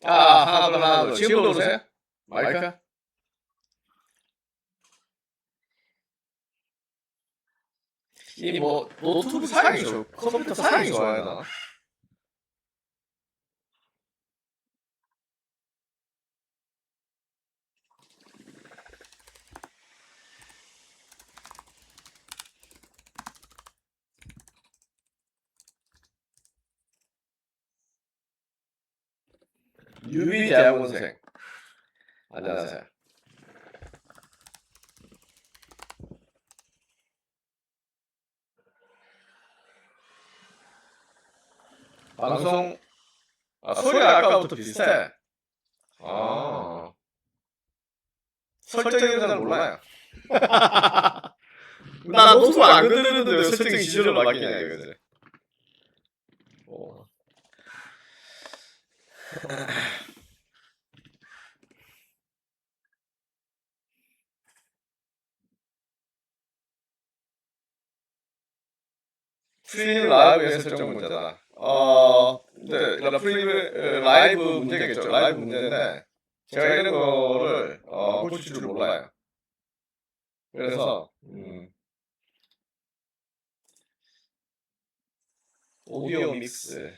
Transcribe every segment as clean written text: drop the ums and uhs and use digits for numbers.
하나 둘 하나 둘. 지금 들어오세요? 마이크? 이 뭐 노트북 사양이 좋 컴퓨터 사양이 좋아요 나. 유비 대학원생. 안녕하세요. 방송 소리가 아까부터 비슷해. 설정은 잘 몰라요. 나 노트북 안 건드리는데 왜 설정이 지저로 바뀌냐 이거지. 프리미엄 라이브의 설정 문제다. 네, 프리미엄 라이브 문제겠죠. 라이브 문제인데 제가 이런 거를 고칠 줄 몰라요. 그래서 오디오 믹스.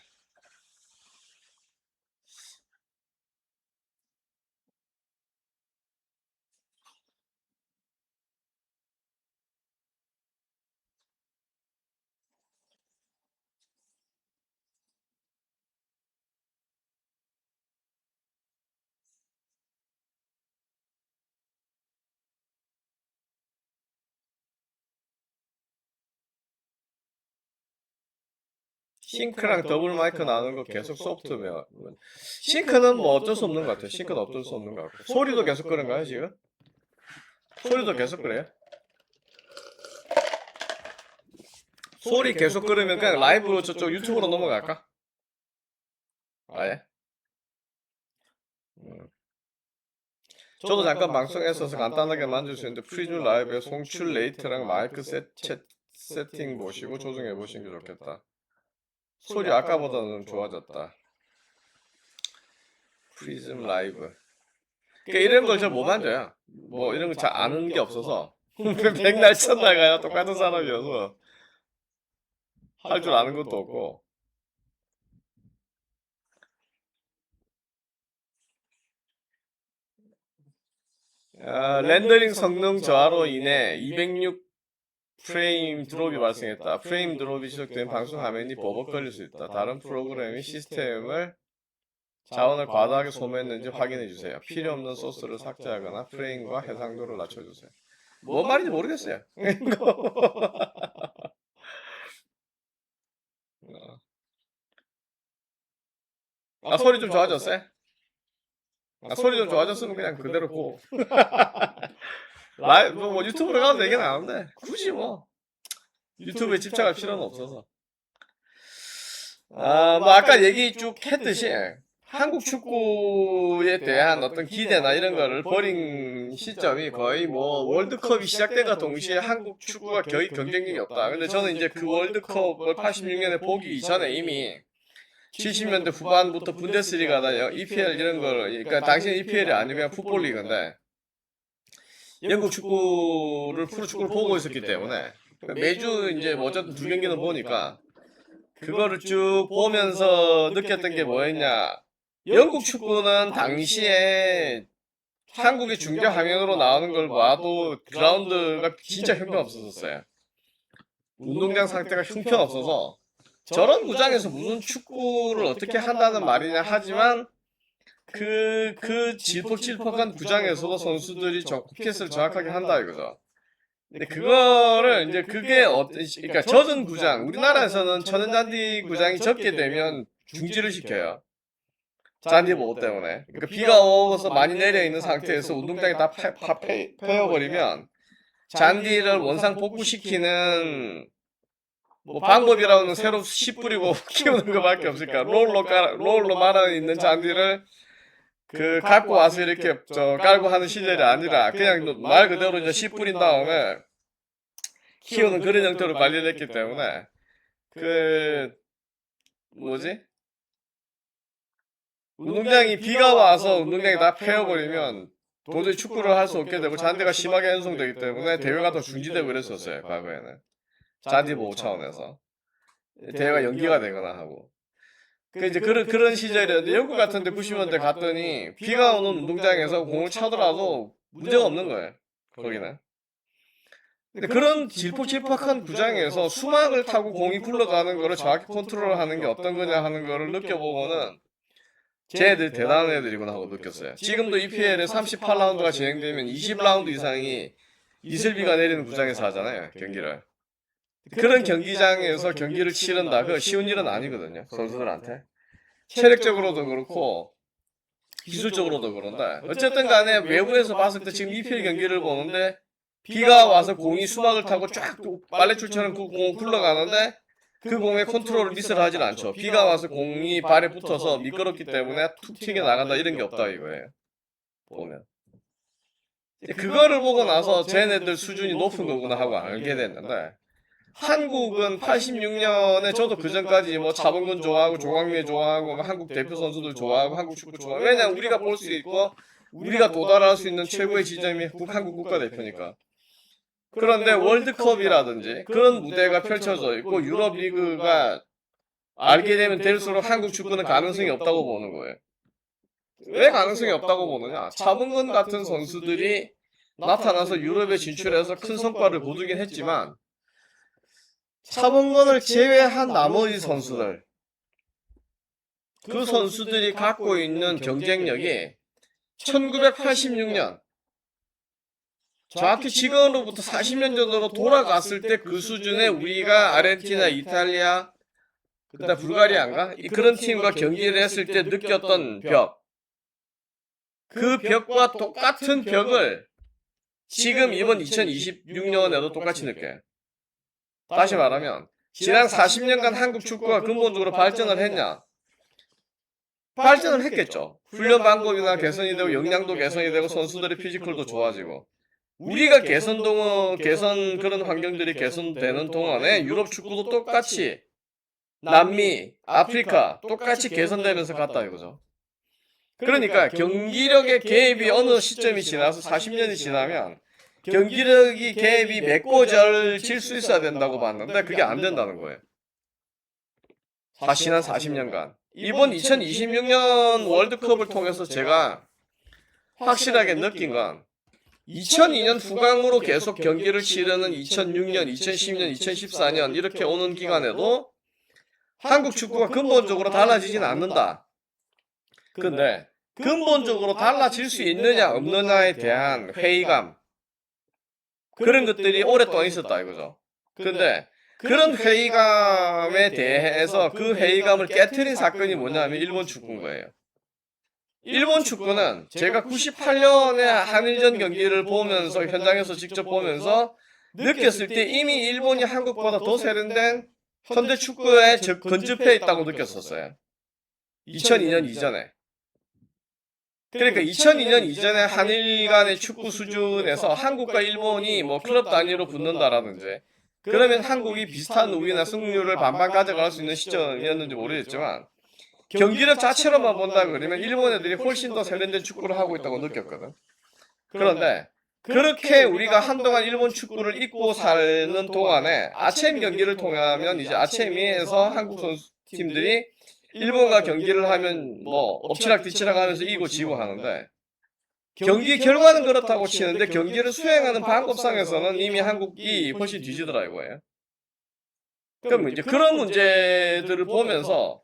싱크랑 더블 마이크 나누는 거 계속 소프트웨어. 싱크는 뭐 어쩔 수 없는 것 같아요. 싱크는 어쩔 수 없는 것 같고. 소리도 계속 그런가요 지금? 소리도 계속 그래요? 소리 계속 그러면 그냥 라이브로 저쪽 유튜브로 넘어갈까? 아예? 저도 잠깐 방송에 있어서 간단하게 만들 수 있는데 프리즘 라이브의 송출 레이트랑 마이크 세팅 보시고 조정해 보시는 게 좋겠다. 소리 아까보다는 좋아졌다. 프리즘 라이브. 그러니까 이런 걸 잘 못 만져요. 뭐 이런 거 잘 아는 게 없어서 백날 쳤나가요. 똑같은 사람이어서 할 줄 아는 것도 없고. 렌더링 성능 저하로 인해 206 프레임 드롭이 발생했다. 프레임 드롭이 지속된 방송 화면이 버벅거릴 수 있다. 다른 프로그램이 시스템을 자원을 과다하게 소모했는지 확인해주세요. 필요없는 소스를 삭제하거나 프레임과 해상도를 낮춰주세요. 뭔 말인지 모르겠어요. 소리 좀 좋아졌어요? 소리 좀 좋아졌으면 그냥 그대로 고. 뭐 유튜브로 가도 되긴 하는데 굳이 뭐 유튜브에 집착할 필요는 없어서. 뭐 아까 얘기 쭉 했듯이 한국 축구에 대한 어떤 기대나 이런 거를 버린 시점이 거의 뭐 월드컵이 시작된과 동시에 한국 축구가 거의 경쟁력이 없다. 근데 저는 이제 그 월드컵을 86년에 보기 이전에 이미 70년대 후반부터 분데스리가나 EPL 이런 걸, 그러니까 당시에 EPL이 아니고 그냥 풋볼리그인데 영국 축구를 프로축구를 보고 있었기 때문에 매주 이제 뭐 어쨌든 두 경기는 보니까 그거를 쭉 보면서 느꼈던 게 뭐였냐. 영국 축구는 당시에 한국의 중계 화면으로 나오는 걸 봐도 그라운드가 진짜 형편없었어요. 운동장 상태가 형편없어서 저런 구장에서 무슨 축구를 어떻게 한다는 말이냐 하지만 그 질퍽질퍽한 구장에서도 선수들이 포켓을 정확하게 한다 이거죠. 근데 그거를 이제 그게 그러니까 젖은 구장, 우리나라에서는 천연잔디 구장이 젖게 되면 중지를 시켜요. 잔디 보호 때문에. 그러니까 비가 오고서 많이 내려 있는 상태에서 운동장이 다 패여버리면 잔디를 원상 복구시키는 뭐 방법이라고는 새로 씨 뿌리고 키우는 것밖에 없으니까 롤로 말아 있는 잔디를 갖고 와서 이렇게 깔고 하는 시절이 아니라 그냥 말 그대로 이제 씨 뿌린 다음에 키우는 그런 형태로 관리를 했기 때문에 뭐지? 운동장이 비가 와서 운동장이 다 패여버리면 도저히 축구를 할 수 없게 되고 잔디가 심하게 훼손되기 때문에 대회가 더 중지되고 그랬었어요. 과거에는. 잔디 보호 차원에서. 대회가 연기가 되거나 하고. 이제 그런 시절이었는데 영국 같은 데 90년대 갔더니 비가 오는 운동장에서 공을 차더라도 문제가 없는 거예요. 거기는. 근데 그런 질퍽질퍽한 구장에서 수막을 타고 공이 굴러가는 거를 정확히 컨트롤하는 게 어떤 거냐 하는 거를 느껴보고는 쟤네들 대단한 애들이구나 하고 느꼈어요. 지금도 EPL에 38라운드가 진행되면 20라운드 이상이 이슬비가 내리는 구장에서 하잖아요. 경기를. 그런 경기장에서 경기를 치른다. 그거 쉬운 일은 아니거든요. 선수들한테. 체력적으로도 그렇고 기술적으로도 그런데 어쨌든 간에 외부에서 봤을 때 지금 EPL 경기를 보는데 비가 와서 공이 수막을 타고 쫙 빨래줄처럼 그 공 굴러가는데 그 공의 컨트롤을 미스를 하질 않죠. 비가 와서 공이 발에 붙어서 미끄럽기 때문에 툭 튀겨 나간다 이런 게 없다 이거예요. 보면. 그거를 보고 나서 쟤네들 수준이 높은 거구나 하고 알게 됐는데 한국은 86년에 저도 그 전까지 뭐 차범근 좋아하고 조광래 좋아하고 한국 대표 선수들 좋아하고 한국 축구 좋아하고 왜냐면 우리가 볼 수 있고 우리가 도달할 수 있는 최고의 지점이 한국 국가대표니까. 그런데 월드컵이라든지 그런 무대가 펼쳐져 있고 유럽 리그가 알게 되면 될수록 한국 축구는 가능성이 없다고 보는 거예요. 왜 가능성이 없다고 보느냐? 차범근 같은 선수들이 나타나서 유럽에 진출해서 큰 성과를 거두긴 했지만 차범근을 제외한 나머지 선수들 그 선수들이 갖고 있는 경쟁력이 1986년 정확히 지금으로부터 40년 전으로 돌아갔을 때 그 수준의 우리가 아르헨티나, 이탈리아, 그다음 불가리아인가? 그런 팀과 경기를 했을 때 느꼈던 벽. 그 벽과 똑같은 벽을 지금 이번 2026년에도 똑같이 느껴요. 다시 말하면 지난 40년간 한국 축구가 근본적으로 발전을 했냐? 발전을 했겠죠. 훈련 방법이나 개선이 되고 역량도 개선이 되고 선수들의 피지컬도 좋아지고 우리가 개선 그런 환경들이 개선되는 동안에 유럽 축구도 똑같이 남미, 아프리카 똑같이 개선되면서 갔다 이거죠. 그러니까 경기력의 개입이 어느 시점이 지나서 40년이 지나면 경기력이 개입이 맺고질 수 있어야 된다고 봤는데 그게 안 된다는 거예요. 지난 40년간. 이번 2026년 월드컵을 통해서 제가 확실하게 느낀 건 2002년 후강으로 계속 경기를 치르는 2006년, 2010년, 2014년 이렇게 오는 기간에도 한국 축구가 근본적으로 달라지진 않는다. 근데 근본적으로 달라질 수 있느냐 없느냐에 대한 회의감 그런 것들이 오랫동안 있었다 이거죠. 근데 그런 회의감에 대해서 그 회의감을 깨트린 사건이 뭐냐면 일본 축구인 거예요. 일본 축구는 제가 98년에 한일전 경기를 보면서 현장에서 직접 보면서 느꼈을 때 이미 일본이 한국보다 더 세련된 현대 축구에 근접해 있다고 느꼈었어요. 2002년 이전에. 그러니까 2002년 이전에 한일 간의 축구 수준에서 한국과 일본이 뭐 클럽 단위로 붙는다라든지 그러면 한국이 비슷한 우위나 승률을 반반 가져갈 수 있는 시점이었는지 모르겠지만 경기력 자체로만 본다 그러면 일본 애들이 훨씬 더 세련된 축구를 하고 있다고 느꼈거든. 그런데 그렇게 우리가 한동안 일본 축구를 잊고 사는 동안에 아체미 경기를 통하면 이제 아체미에서 한국 선수 팀들이 일본과 경기를 하면 뭐 엎치락뒤치락 하면서 이기고 지고 하는데 경기 결과는 그렇다고 치는데 경기를 수행하는 방법상에서는 이미 한국이 훨씬 뒤지더라 이거예요. 그럼 이제 그런 문제들을 보면서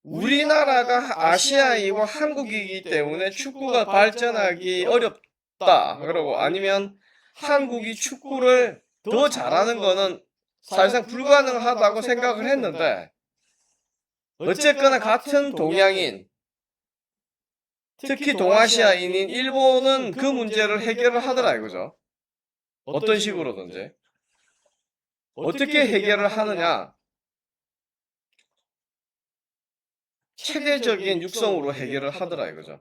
우리나라가 아시아이고 한국이기 때문에 축구가 발전하기 어렵다. 그러고 아니면 한국이 축구를 더 잘하는 거는 사실상 불가능하다고 생각을 했는데 어쨌거나 같은 동양인 특히 동아시아인인 일본은 그 문제를 해결을 하더라 이거죠. 어떤 식으로든지. 어떻게 해결을 하느냐? 체계적인 육성으로 해결을 하더라 이거죠.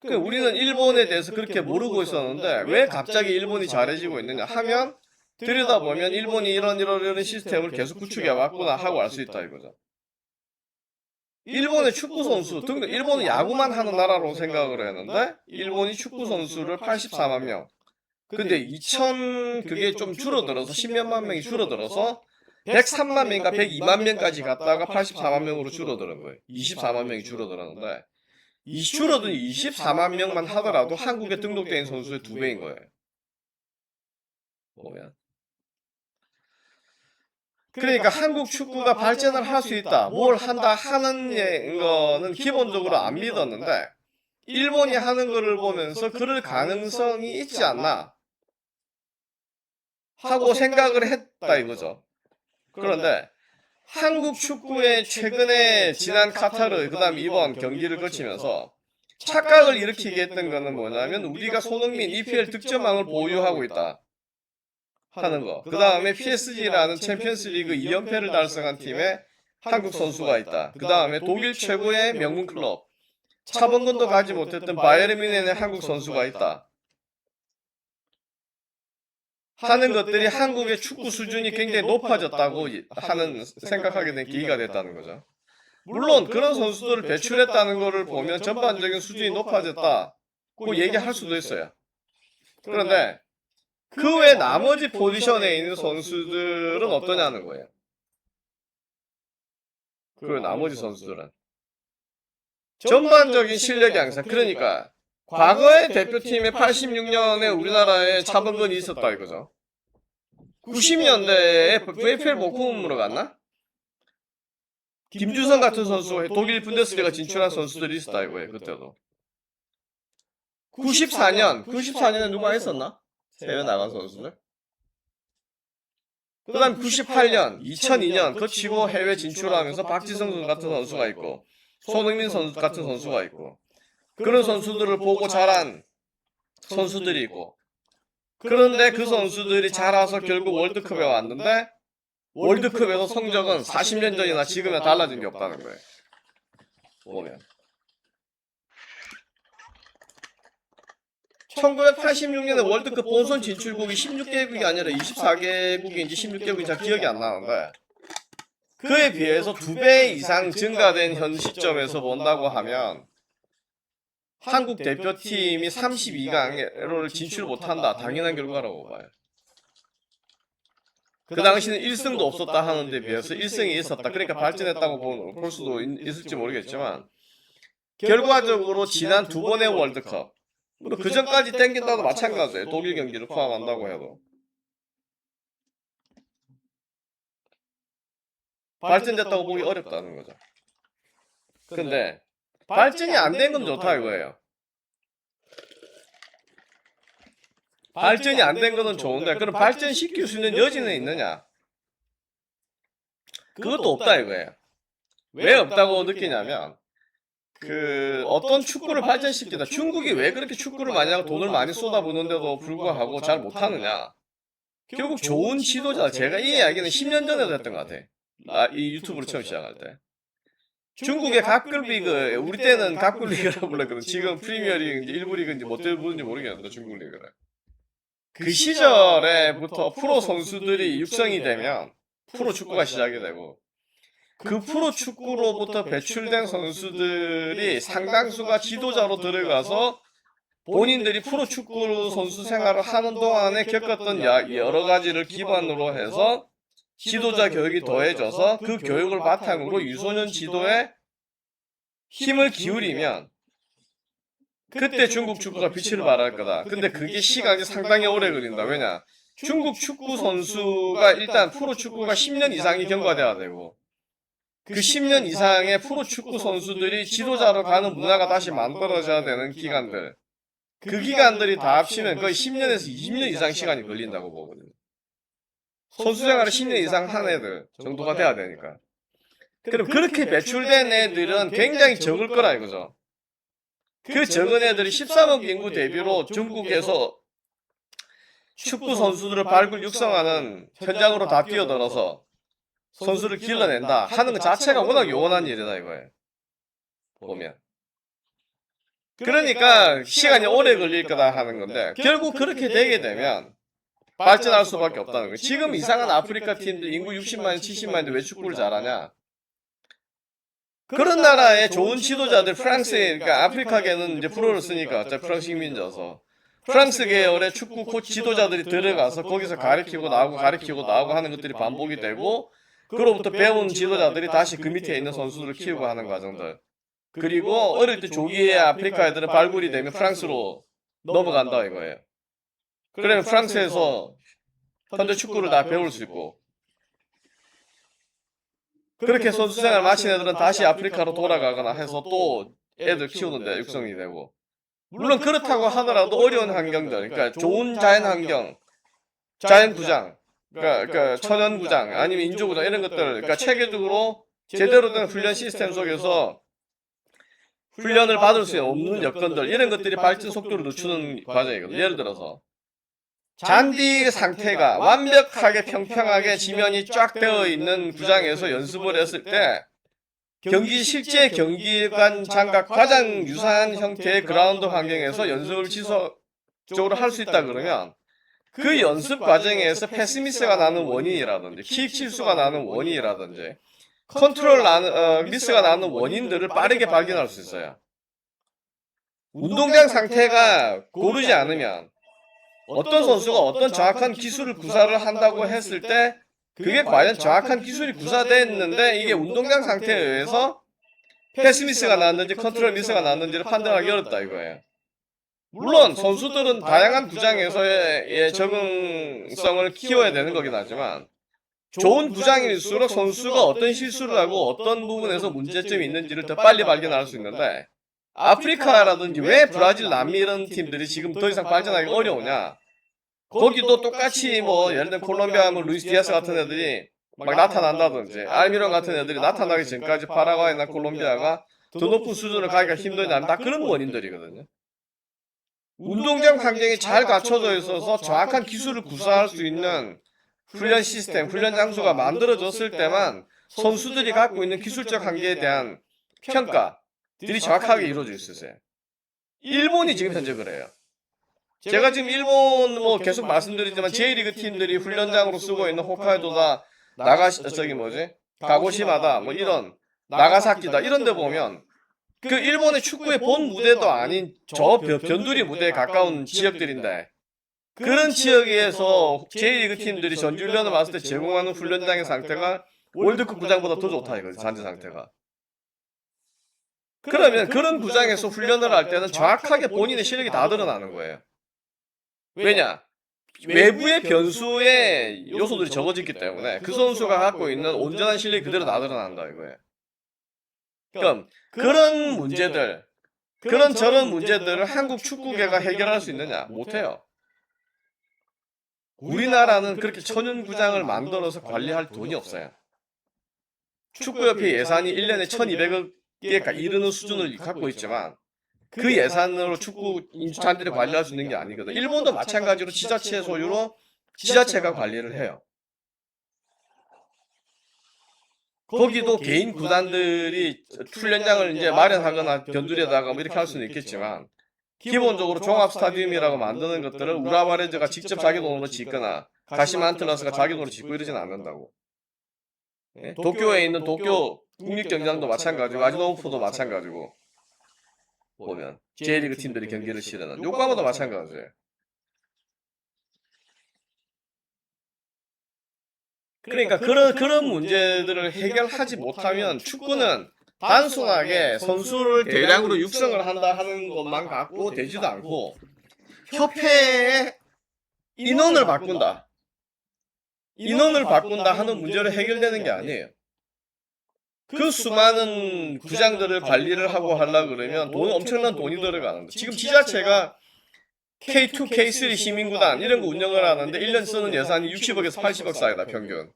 우리는 일본에 대해서 그렇게 모르고 있었는데 왜 갑자기 일본이 잘해지고 있느냐 하면 들여다보면 일본이 이런 시스템을 계속 구축해 왔구나 하고 알 수 있다 이거죠. 일본의 축구 선수 등록, 일본은 야구만 하는 나라로 생각을 했는데 일본이 축구 선수를 84만 명. 근데 2000 그게 좀 줄어들어서 10몇만 명이 줄어들어서 103만 명인가 102만 명까지 갔다가 84만 명으로 줄어드는 거예요. 24만 명이 줄어들었는데 이 줄어든 24만 명만 하더라도 한국에 등록된 선수의 2배인 거예요. 보면. 그러니까 한국 축구가 발전을 할 수 있다. 뭘 한다 하는 거는 기본적으로 안 믿었는데 일본이 하는 거를 보면서 그럴 가능성이 있지 않나 하고 생각을 했다 이거죠. 그런데 한국 축구의 최근에 지난 카타르 그다음 이번 경기를 거치면서 착각을 일으키게 했던 거는 뭐냐면 우리가 손흥민 EPL 득점왕을 보유하고 있다 하는 거. 그 다음에 PSG라는 챔피언스리그 2연패를 달성한 팀에 한국 선수가 있다. 그 다음에 독일 최고의 명문 클럽 차범근도 가지 못했던 바이에른 뮌헨의 한국 선수가 있다 하는 것들이 한국의 축구 수준이 굉장히 높아졌다고 하는 생각하게 된 계기가 됐다는 거죠. 물론 그런 선수들을 배출했다는 것을 보면 전반적인 수준이 높아졌다고 얘기할 수도 있어요. 그런데 그 외 나머지 포지션에 있는 선수들은 어떠냐는 거예요. 그 나머지 선수들은 전반적인 실력 양상. 그러니까 과거의 대표팀에 86년에 우리나라에 차범근이 있었다 이거죠. 90년대에 VFL 목포문으로 갔나? 김주성 같은 선수가 독일 분데스리가 진출한 선수들이 있었다 이거예요. 그때도 94년에 누가 있었나? 해외 나간 선수들. 그 다음 98년, 2002년 거치고 해외 진출하면서 박지성 같은 선수가 있고 손흥민 선수 같은 선수가 있고 그런 선수들을 보고 자란 선수들이 있고 그런데 그 선수들이 자라서 결국 월드컵에 왔는데 월드컵에서 성적은 40년 전이나 지금이나 달라진 게 없다는 거예요. 보면 1986년에 월드컵 본선 진출국이 16개국이 아니라 24개국인지 16개국인지 잘 기억이 안 나는데 그에 비해서 2배 이상 증가된 현 시점에서 본다고 하면 한국 대표팀이 32강을 진출 못한다. 당연한 결과라고 봐요. 그 당시는 1승도 없었다 하는 데 비해서 1승이 있었다. 그러니까 발전했다고 볼 수도 있을지 모르겠지만 결과적으로 지난 2번의 월드컵 그 전까지 땡긴다도 마찬가지예요. 독일 경기를 포함한다고 해도 발전됐다고 보기 어렵다는 거죠. 근데 발전이 안 된 건 좋다 이거예요. 발전이 안 된 거는 좋은데 그럼 발전시킬 수 있는 여지는 있느냐? 그것도 없다 이거예요. 왜 없다고 느끼냐면 어떤 축구를 발전시키다 중국이 왜 그렇게 축구를 많이 하고 돈을 많이 쏟아부는데도 불구하고 잘 못하느냐? 결국 좋은 지도자. 제가 이 이야기는 10년 전에도 했던 것 같아. 이 유튜브를 처음 시작할 때. 중국의 각급 리그, 우리 때는 각급 리그라고 불렀거든. 지금 프리미어리그인지 일부 리그인지 뭐 어떻게 부르는지 모르겠는데 중국 리그를. 그 시절에부터 프로 선수들이 육성이 되면 프로 축구가 시작이 되고 그 프로 축구로부터 배출된 선수들이 상당수가 지도자로 들어가서 본인들이 프로 축구 선수 생활을 하는 동안에 겪었던 여러 가지를 기반으로 해서 지도자 교육이 더해져서 그 교육을 바탕으로 유소년 지도에 힘을 기울이면 그때 중국 축구가 빛을 발할 거다. 근데 그게 시간이 상당히 오래 걸린다. 왜냐? 중국 축구 선수가 일단 프로 축구가 10년 이상이 경과돼야 되고 그 10년 이상의 프로 축구 선수들이 지도자로 가는 문화가 다시 만들어져야 되는 기간들. 그 기간들이 다 합치면 거의 10년에서 20년 이상 시간이 걸린다고 보거든요. 선수 생활을 10년 이상 한 애들 정도가 돼야 되니까. 그럼 그렇게 배출된 애들은 굉장히 적을 거라 이거죠. 그 적은 애들이 13억 인구 대비로 중국에서 축구 선수들을 발굴 육성하는 현장으로 다 뛰어들어서 선수를 길러낸다 하는 것 자체가 워낙 요원한 일이다 이거예요. 보면. 그러니까 시간이 오래 걸릴 거다 하는 건데 결국 그렇게 되게 되면 발전할 수밖에 없다는 거예요. 지금 이상한 아프리카 팀들 인구 60만인 70만인데 왜 축구를 잘하냐? 그런 나라의 좋은 지도자들, 프랑스에, 그러니까 아프리카계는 이제 불어를 쓰니까 어차피 프랑스 식민지여서 프랑스 계열의 축구 지도자들이 들어가서 거기서 가르치고 나오고 하는 것들이 반복이 되고, 그로부터 배운 지도자들이 다시 그 밑에 있는 선수들을 키우고 하는 과정들. 그리고 어릴 때 조기에 아프리카 애들은 발굴이 되면 프랑스로 넘어간다 이거예요. 그러면 프랑스에서 현대 축구를 다 배울 수 있고, 그렇게 선수 생활 마친 애들은 다시 아프리카로 돌아가거나 해서 또 애들 키우는데 육성이 되고. 물론 그렇다고 하더라도 어려운 환경들, 그러니까 좋은 자연 환경, 자연 구장, 그러니까 천연 구장, 아니면 인조 구장 이런 것들, 그러니까 체계적으로 제대로 된 훈련 시스템 속에서 훈련을 받을 수 없는 여건들, 이런 것들이 발전 속도를 늦추는 과정이거든요. 예를 들어서 잔디 상태가 완벽하게 평평하게 지면이 쫙 되어 있는 구장에서 연습을 했을 때 실제 경기관 장과 가장 유사한 형태의 그라운드 환경에서 연습을 지속적으로 할 수 있다 그러면 그 연습 과정에서 패스미스가 나는 원인이라든지 킥 실수가 나는 원인이라든지 컨트롤 미스가 나는 원인들을 빠르게 발견할 수 있어요. 운동장 상태가 고르지 않으면 어떤 선수가 어떤 정확한 기술을 구사를 한다고 했을 때 그게 과연 정확한 기술이 구사됐는데 이게 운동장 상태에 의해서 패스 미스가 났는지 컨트롤 미스가 났는지를 판단하기 어렵다 이거예요. 물론 선수들은 다양한 구장에서의 적응성을 키워야 되는 거긴 하지만 좋은 구장일수록 선수가 어떤 실수를 하고 어떤 부분에서 문제점이 있는지를 더 빨리 발견할 수 있는데, 아프리카라든지 왜 브라질, 남미 이런 팀들이 지금 더 이상 발전하기 어려우냐? 거기도 똑같이 뭐 예를 들면 콜롬비아 뭐 루이스 디아스 같은 애들이 막 나타난다든지 알미론 같은 애들이 나타나기 전까지 파라과이나 콜롬비아가 더 높은 수준을 가기가 힘드냐면 다 그런 원인들이거든요. 운동장 환경이 잘 갖춰져 있어서 정확한 기술을 구사할 수 있는 훈련 시스템, 훈련 장소가 만들어졌을 때만 선수들이 갖고 있는 기술적 한계에 대한 평가들이 정확하게 이루어질 수 있어요. 일본이 지금 현재 그래요. 제가 지금 일본 뭐 계속 말씀드리지만 J리그 팀들이 훈련장으로 쓰고 있는 홋카이도다, 가고시마다 뭐 이런 나가사키다 이런 데 보면 그 일본의 축구의 본 무대도 아닌 저 변두리 무대에 가까운 지역들인데, 그런 지역에서 J리그 팀들이 전지훈련을 왔을 때 제공하는 훈련장의 상태가 월드컵 구장보다 더 좋다 이거지, 잔디 상태가. 그러면 그런 구장에서 훈련을 할 때는 정확하게 본인의 실력이 다 드러나는 거예요. 왜냐? 외부의 변수의 요소들이 적어졌기 때문에 그 선수가 갖고 있는 온전한 실력이 그대로 다 드러난다 이거예요. 그럼 그런 문제들, 그런 저런 문제들을 한국 축구계가 해결할 수 있느냐? 못해요. 우리나라는 그렇게 천연구장을 만들어서 관리할 돈이 없어요. 축구협회 예산이 1년에 1200억에 이르는 수준을 갖고 있지만 그 예산으로 축구 인주잔디를 관리할 수 있는 게 아니거든. 일본도 마찬가지로 지자체 소유로 지자체가 관리를 해요. 거기도 개인 구단들이 훈련장을 이제 마련하거나 변두리에다가 뭐 이렇게 할 수는 있겠지만 기본적으로 종합 스타디움이라고 만드는 것들을 우라바레즈가 직접 자기 돈으로 짓거나 가시마 안틀러스가 자기 돈으로 짓고 이러지는 않는다고. 예? 도쿄에 있는 도쿄 국립경기장도 마찬가지고 아지노프도 마찬가지고 보면 J리그 팀들이 경기를 치르는 요코하마도 마찬가지예요. 그러니까 그런 문제들을 해결하지 못하면 축구는 단순하게 선수를 대량으로 육성을 한다 하는 것만 갖고 되지도 않고 협회의 인원을 바꾼다 하는 문제로 해결되는 게 아니에요. 그 수많은 구장들을 관리를 하고 하려고 그러면 엄청난 돈이 들어가는데, 지금 지자체가 K2, K3 시민구단 이런 거 운영을 하는데 1년 쓰는 예산이 60억에서 80억 사이다 평균.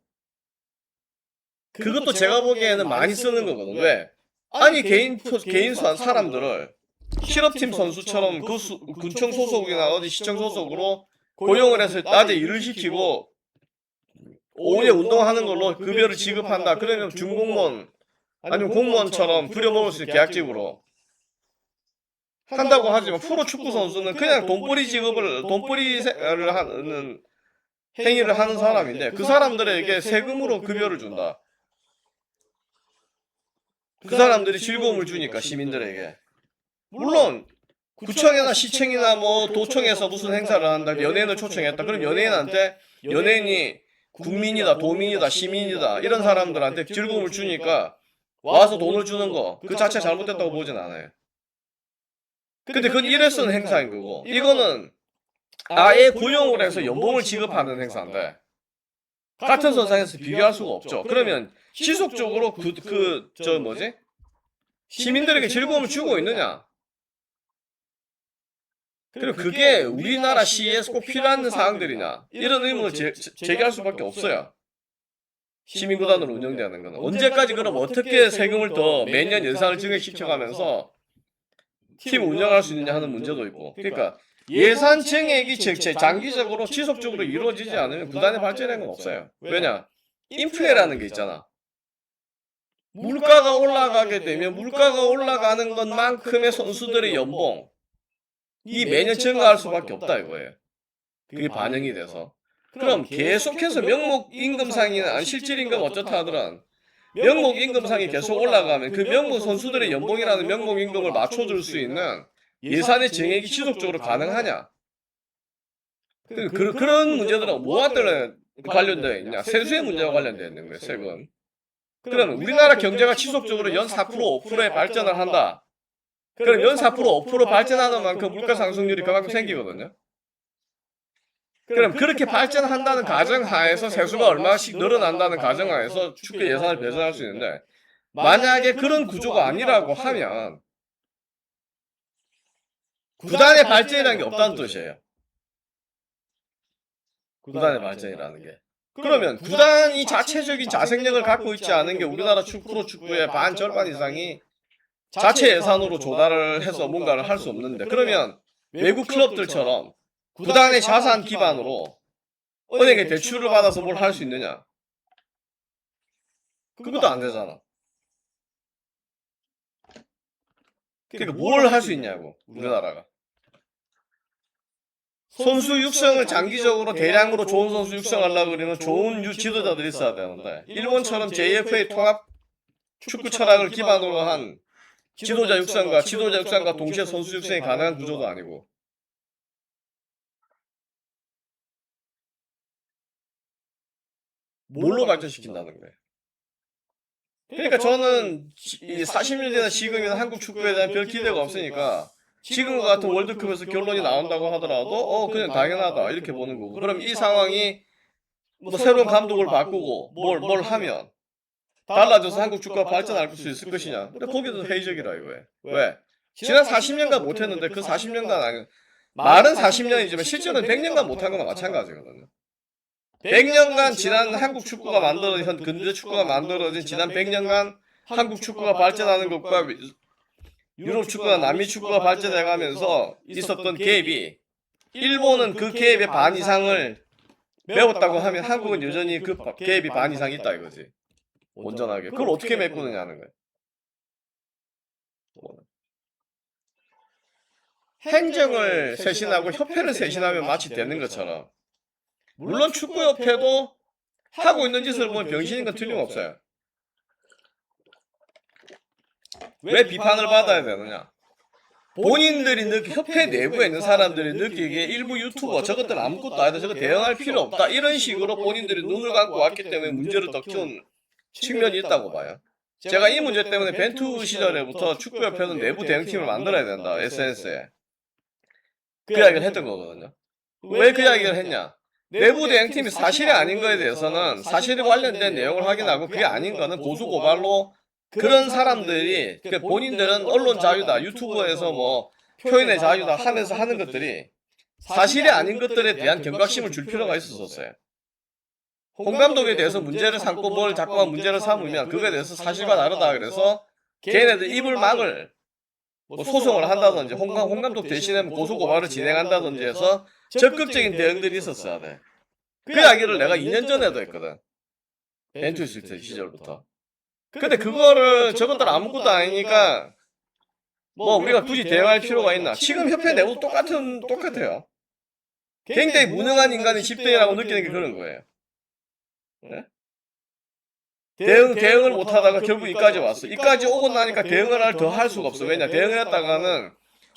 그것도 제가 보기에는 많이 쓰는 거거든. 왜? 아니 개인 사람들을 실업팀 선수처럼 그 군청 소속이나 어디 시청 소속으로 고용을 해서 낮에 일을 시키고 오후에 운동하는 걸로 급여를 지급한다. 그러면 준공무원 아니면 공무원처럼 부려먹을 수 있는 계약직으로 한다고 하지만 프로 축구 선수는 그냥 돈벌이를 하는 행위를 하는 사람인데 그 사람들에게 세금으로 급여를 준다. 그 사람들이 즐거움을 주니까 시민들에게. 물론 구청이나 시청이나 뭐 도청에서 무슨 행사를 한다, 연예인을 초청했다. 그럼 연예인한테 연예인이 국민이다, 도민이다, 시민이다 이런 사람들한테 즐거움을 주니까 와서 돈을 주는 거 그 자체 잘못됐다고 보진 않아요. 근데 그건 일회성 행사인 거고 이거는 아예 고용을 해서 연봉을 지급하는 행사인데 같은 선상에서 비교할 수가 없죠. 그러면 지속적으로 시민들에게 즐거움을 주고 있느냐? 그리고 그게 우리나라 시에서 꼭 필요한 사항들이냐? 이런 의문을 제기할 수밖에 없어요. 시민구단으로 운영되는 거는. 언제까지 그럼 어떻게 세금을 더 매년 예산을 증액시켜가면서 팀 운영할 수 있느냐 하는 문제도 있고. 그러니까 예산 증액이 장기적으로 지속적으로 이루어지지 않으면 구단의 발전에는 건 없어요. 왜냐? 인플레라는 게 있잖아. 물가가 올라가게 되면 물가가 올라가는 것만큼의 선수들의 연봉 이 매년 증가할 수밖에 없다 이거예요. 그게 반영이 돼서. 그럼 계속해서 명목 임금상이나 실질 임금 어쩌다 하더란 명목 임금상이 계속 올라가면 그 명목 선수들의 연봉이라는 명목 임금을 맞춰줄 수 있는 예산의 증액이 지속적으로 가능하냐? 그런 문제들은 뭐와 때문에 관련되어 있냐? 세수의 문제와 관련되어 있는 거예요, 세금. 그럼 우리나라 경제가 지속적으로 연 4% 5%의 발전을 한다. 그럼 연 4% 5% 발전하는 만큼 물가 상승률이 그만큼 생기거든요. 그럼 그렇게 발전한다는 가정하에서 세수가 얼마씩 늘어난다는 가정하에서 축구 예산을 배정할 수 있는데 만약에 그런 구조가 아니라고 하면 구단의 발전이라는 게 없다는 뜻이에요. 구단의 발전이라는 게. 그러면 구단이 자체적인 자생력을 갖고 있지 않은 게 우리나라 프로축구의 반 절반 이상이 자체 예산으로 조달을 해서 뭔가를 할 수 없는데 그러면 외국 클럽들처럼 구단의 자산 기반으로 은행에 대출을 받아서 뭘 할 수 있느냐? 그것도 안 되잖아. 그러니까 뭘 할 수 있냐고 우리나라가. 선수 육성을 장기적으로 대량으로 좋은 선수 육성하려고 그러면 좋은 지도자들이 있어야 되는데 일본처럼 JFA 통합 축구 철학을 기반으로 한 지도자 육성과 동시에 선수 육성이 가능한 구조도 아니고 뭘로 발전시킨다는 거예요. 그러니까 저는 이 40년 전에 지금이나 한국 축구에 대한 별 기대가 없으니까 지금과 같은 월드컵에서 결론이 나온다고 하더라도 그냥 당연하다 이렇게 보는 거고 그럼 이 상황이 뭐 새로운 감독을 바꾸고 뭘 하면 달라져서 한국 축구가 발전할 수 있을 것이냐. 근데 거기도 회의적이라 이거예요. 왜? 지난 40년간 못했는데 그 40년간 아니 말은 40년이지만 실제로는 100년간 못한 거나 마찬가지거든요. 100년간 지난 한국 축구가 만들어진 근대 축구가 만들어진 지난 100년간 한국 축구가 발전하는 것과 유럽 축구나 남미 축구가 발전해 가면서 있었던 갭이 일본은 그 갭의 반 이상을 메웠다고 하면 한국은 여전히 그 갭이 반 이상 있다 이거지. 온전하게. 그걸 어떻게 메꾸느냐는 거예요. 행정을 쇄신하고 협회를 쇄신하면 마치 되는 것처럼 물론 축구협회도 하고 있는 짓을 보면 병신인 건 틀림없어요. 왜 비판을 받아야 되느냐? 본인들이 협회 내부에 있는 사람들이 느끼기에 일부 유튜버 저것들 아무것도 아니다 저거 대응할 필요 없다 이런 식으로 본인들이 눈을 감고 왔기 때문에 문제를 더 키운 측면이 있다고 봐요. 제가 이 문제 때문에 벤투 시절에부터 축구협회는 내부 대응팀을 만들어야 된다 SNS에 그 이야기를 했던 거거든요. 왜 그 이야기를 했냐? 내부 대응팀이 사실이 아닌 거에 대해서는 사실에 관련된 내용을 확인하고 그게 아닌 거는 고소고발로 그런 사람들이 본인들은 언론 자유다 유튜브에서 뭐 표현의 자유다 하면서 하는 것들이 사실이 아닌 것들에 대한 경각심을 줄 필요가 있었어요. 홍 감독에 대해서 문제를 삼고 뭘 자꾸만 문제를 삼으면 그거에 대해서 사실과 다르다 그래서 걔네들 입을 막을 뭐 소송을 한다든지 홍 감독 대신에 고소고발을 진행한다든지 해서 적극적인 대응들이 있었어야 돼. 그 이야기를 내가 2년 전에도 했거든. 벤투 시절부터. 근데 그거를 저것들 아무것도 아니니까 뭐 우리가 굳이 대응할 필요가 있나? 지금 협회 내부도 똑같아요. 굉장히 무능한 인간이 10대라고 느끼는 게 그런 거예요. 네? 대응을 못 하다가 결국 이까지 왔어. 이까지 오고 나니까 대응을 더 할 수가 없어. 왜냐? 대응을 했다가는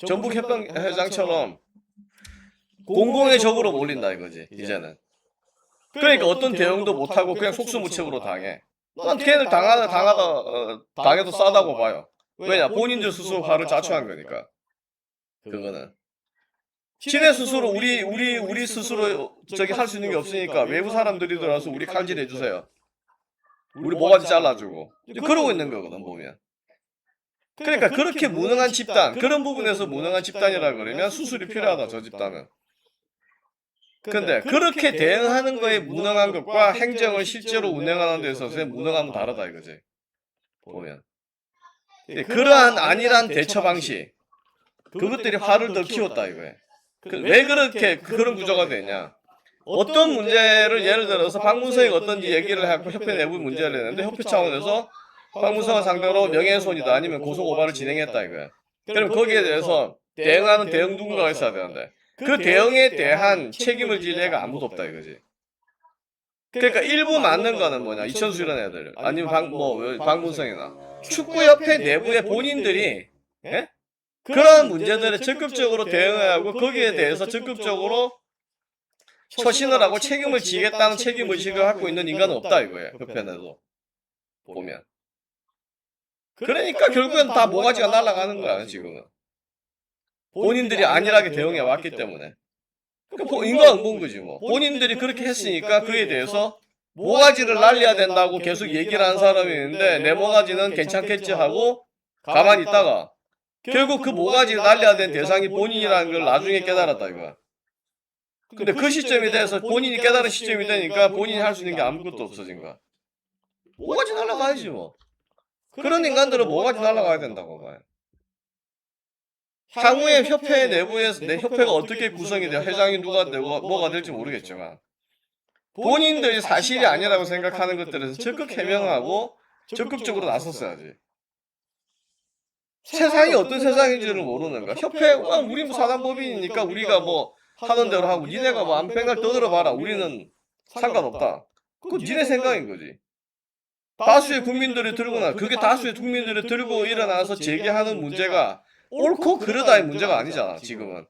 전북협회장처럼 공공의 적으로 몰린다 이거지, 이제는. 그러니까 어떤 대응도 못하고 그냥 속수무책으로 당해. 난 걔를 당해도 싸다고 봐요. 왜냐? 본인들 스스로 화를 자초한 거니까. 그거는. 지네 스스로 우리 스스로 저기 할 수 있는 게 없으니까 외부 사람들이 들어와서 우리 칼질 해주세요. 우리 모가지 잘라주고. 그러고 있는 거거든, 보면. 그러니까 그렇게 무능한 집단, 그런 부분에서 무능한 집단이라 그러면 수술이 필요하다, 저 집단은. 근데 그렇게 대응하는 거에 무능한 것과 행정을 실제로 운영하는 데 있어서의 무능함은 다르다 이거지. 보면. 그러한 안일한 대처 방식, 그것들이 화를 더 키웠다 이거예요. 왜 그렇게 그런 구조가 되냐? 어떤 문제를 예를 들어서 박문성이 어떤 얘기를 하고 협회 내부 문제를 했는데 협회 차원에서 박문성을 상대로 명예훼손이다 아니면 고소고발을 진행했다 이거야. 그럼 거기에 대해서 대응하는 대응 누군가가 있어야 되는데 그 대응에 대한 책임을 질 애가 아무도 없다 이거지. 그러니까 일부 맞는 거는 뭐냐? 이천수 이런 애들 아니면 박문성이나 축구협회 내부의 본인들이 예? 그런 문제들에 적극적으로 대응하고 거기에 대해서 적극적으로 처신을 하고 책임을 지겠다는 책임의식을 갖고 있는 인간은 없다 이거예요. 협회내도 보면. 그러니까 결국엔 다 모가지가 날아가는 거야 지금은. 본인들이 안일하게 대응해 왔기 때문에. 그러니까 인과응보인 거지 뭐. 본인들이 그렇게 했으니까 그에 대해서 모가지를 날려야 된다고 계속 얘기를 하는 사람이 있는데 내 모가지는 괜찮겠지 하고 가만히 있다가 결국 그 모가지를 날려야 된 대상이 본인이라는 걸 나중에 깨달았다 이거야. 근데 그 시점에 대해서 본인이 깨달은 시점이 되니까 본인이 할 수 있는 게 아무것도 없어진 거야. 모가지 날아가야지 뭐. 그런 인간들은 모가지 날아가야 된다고 봐요. 향후에 협회 내부에서 내 협회가 어떻게 구성이 돼요? 회장이 누가 되고 뭐가 될지 모르겠지만 본인들이 사실이 아니라고 생각하는 것들에서 적극 해명하고 적극적으로 나섰어야지. 세상이 어떤 세상인지를 모르는가? 협회가 우리 뭐 사단법인이니까 우리가 뭐 하는 대로 하고 니네가 뭐 안팽을 떠들어봐라. 우리는 상관없다. 그건 니네 생각인 거지. 다수의 국민들이 들거나 그게 다수의 국민들이 들고 일어나서 제기하는 문제가 옳고 그르다의 문제가 아니잖아. 지금은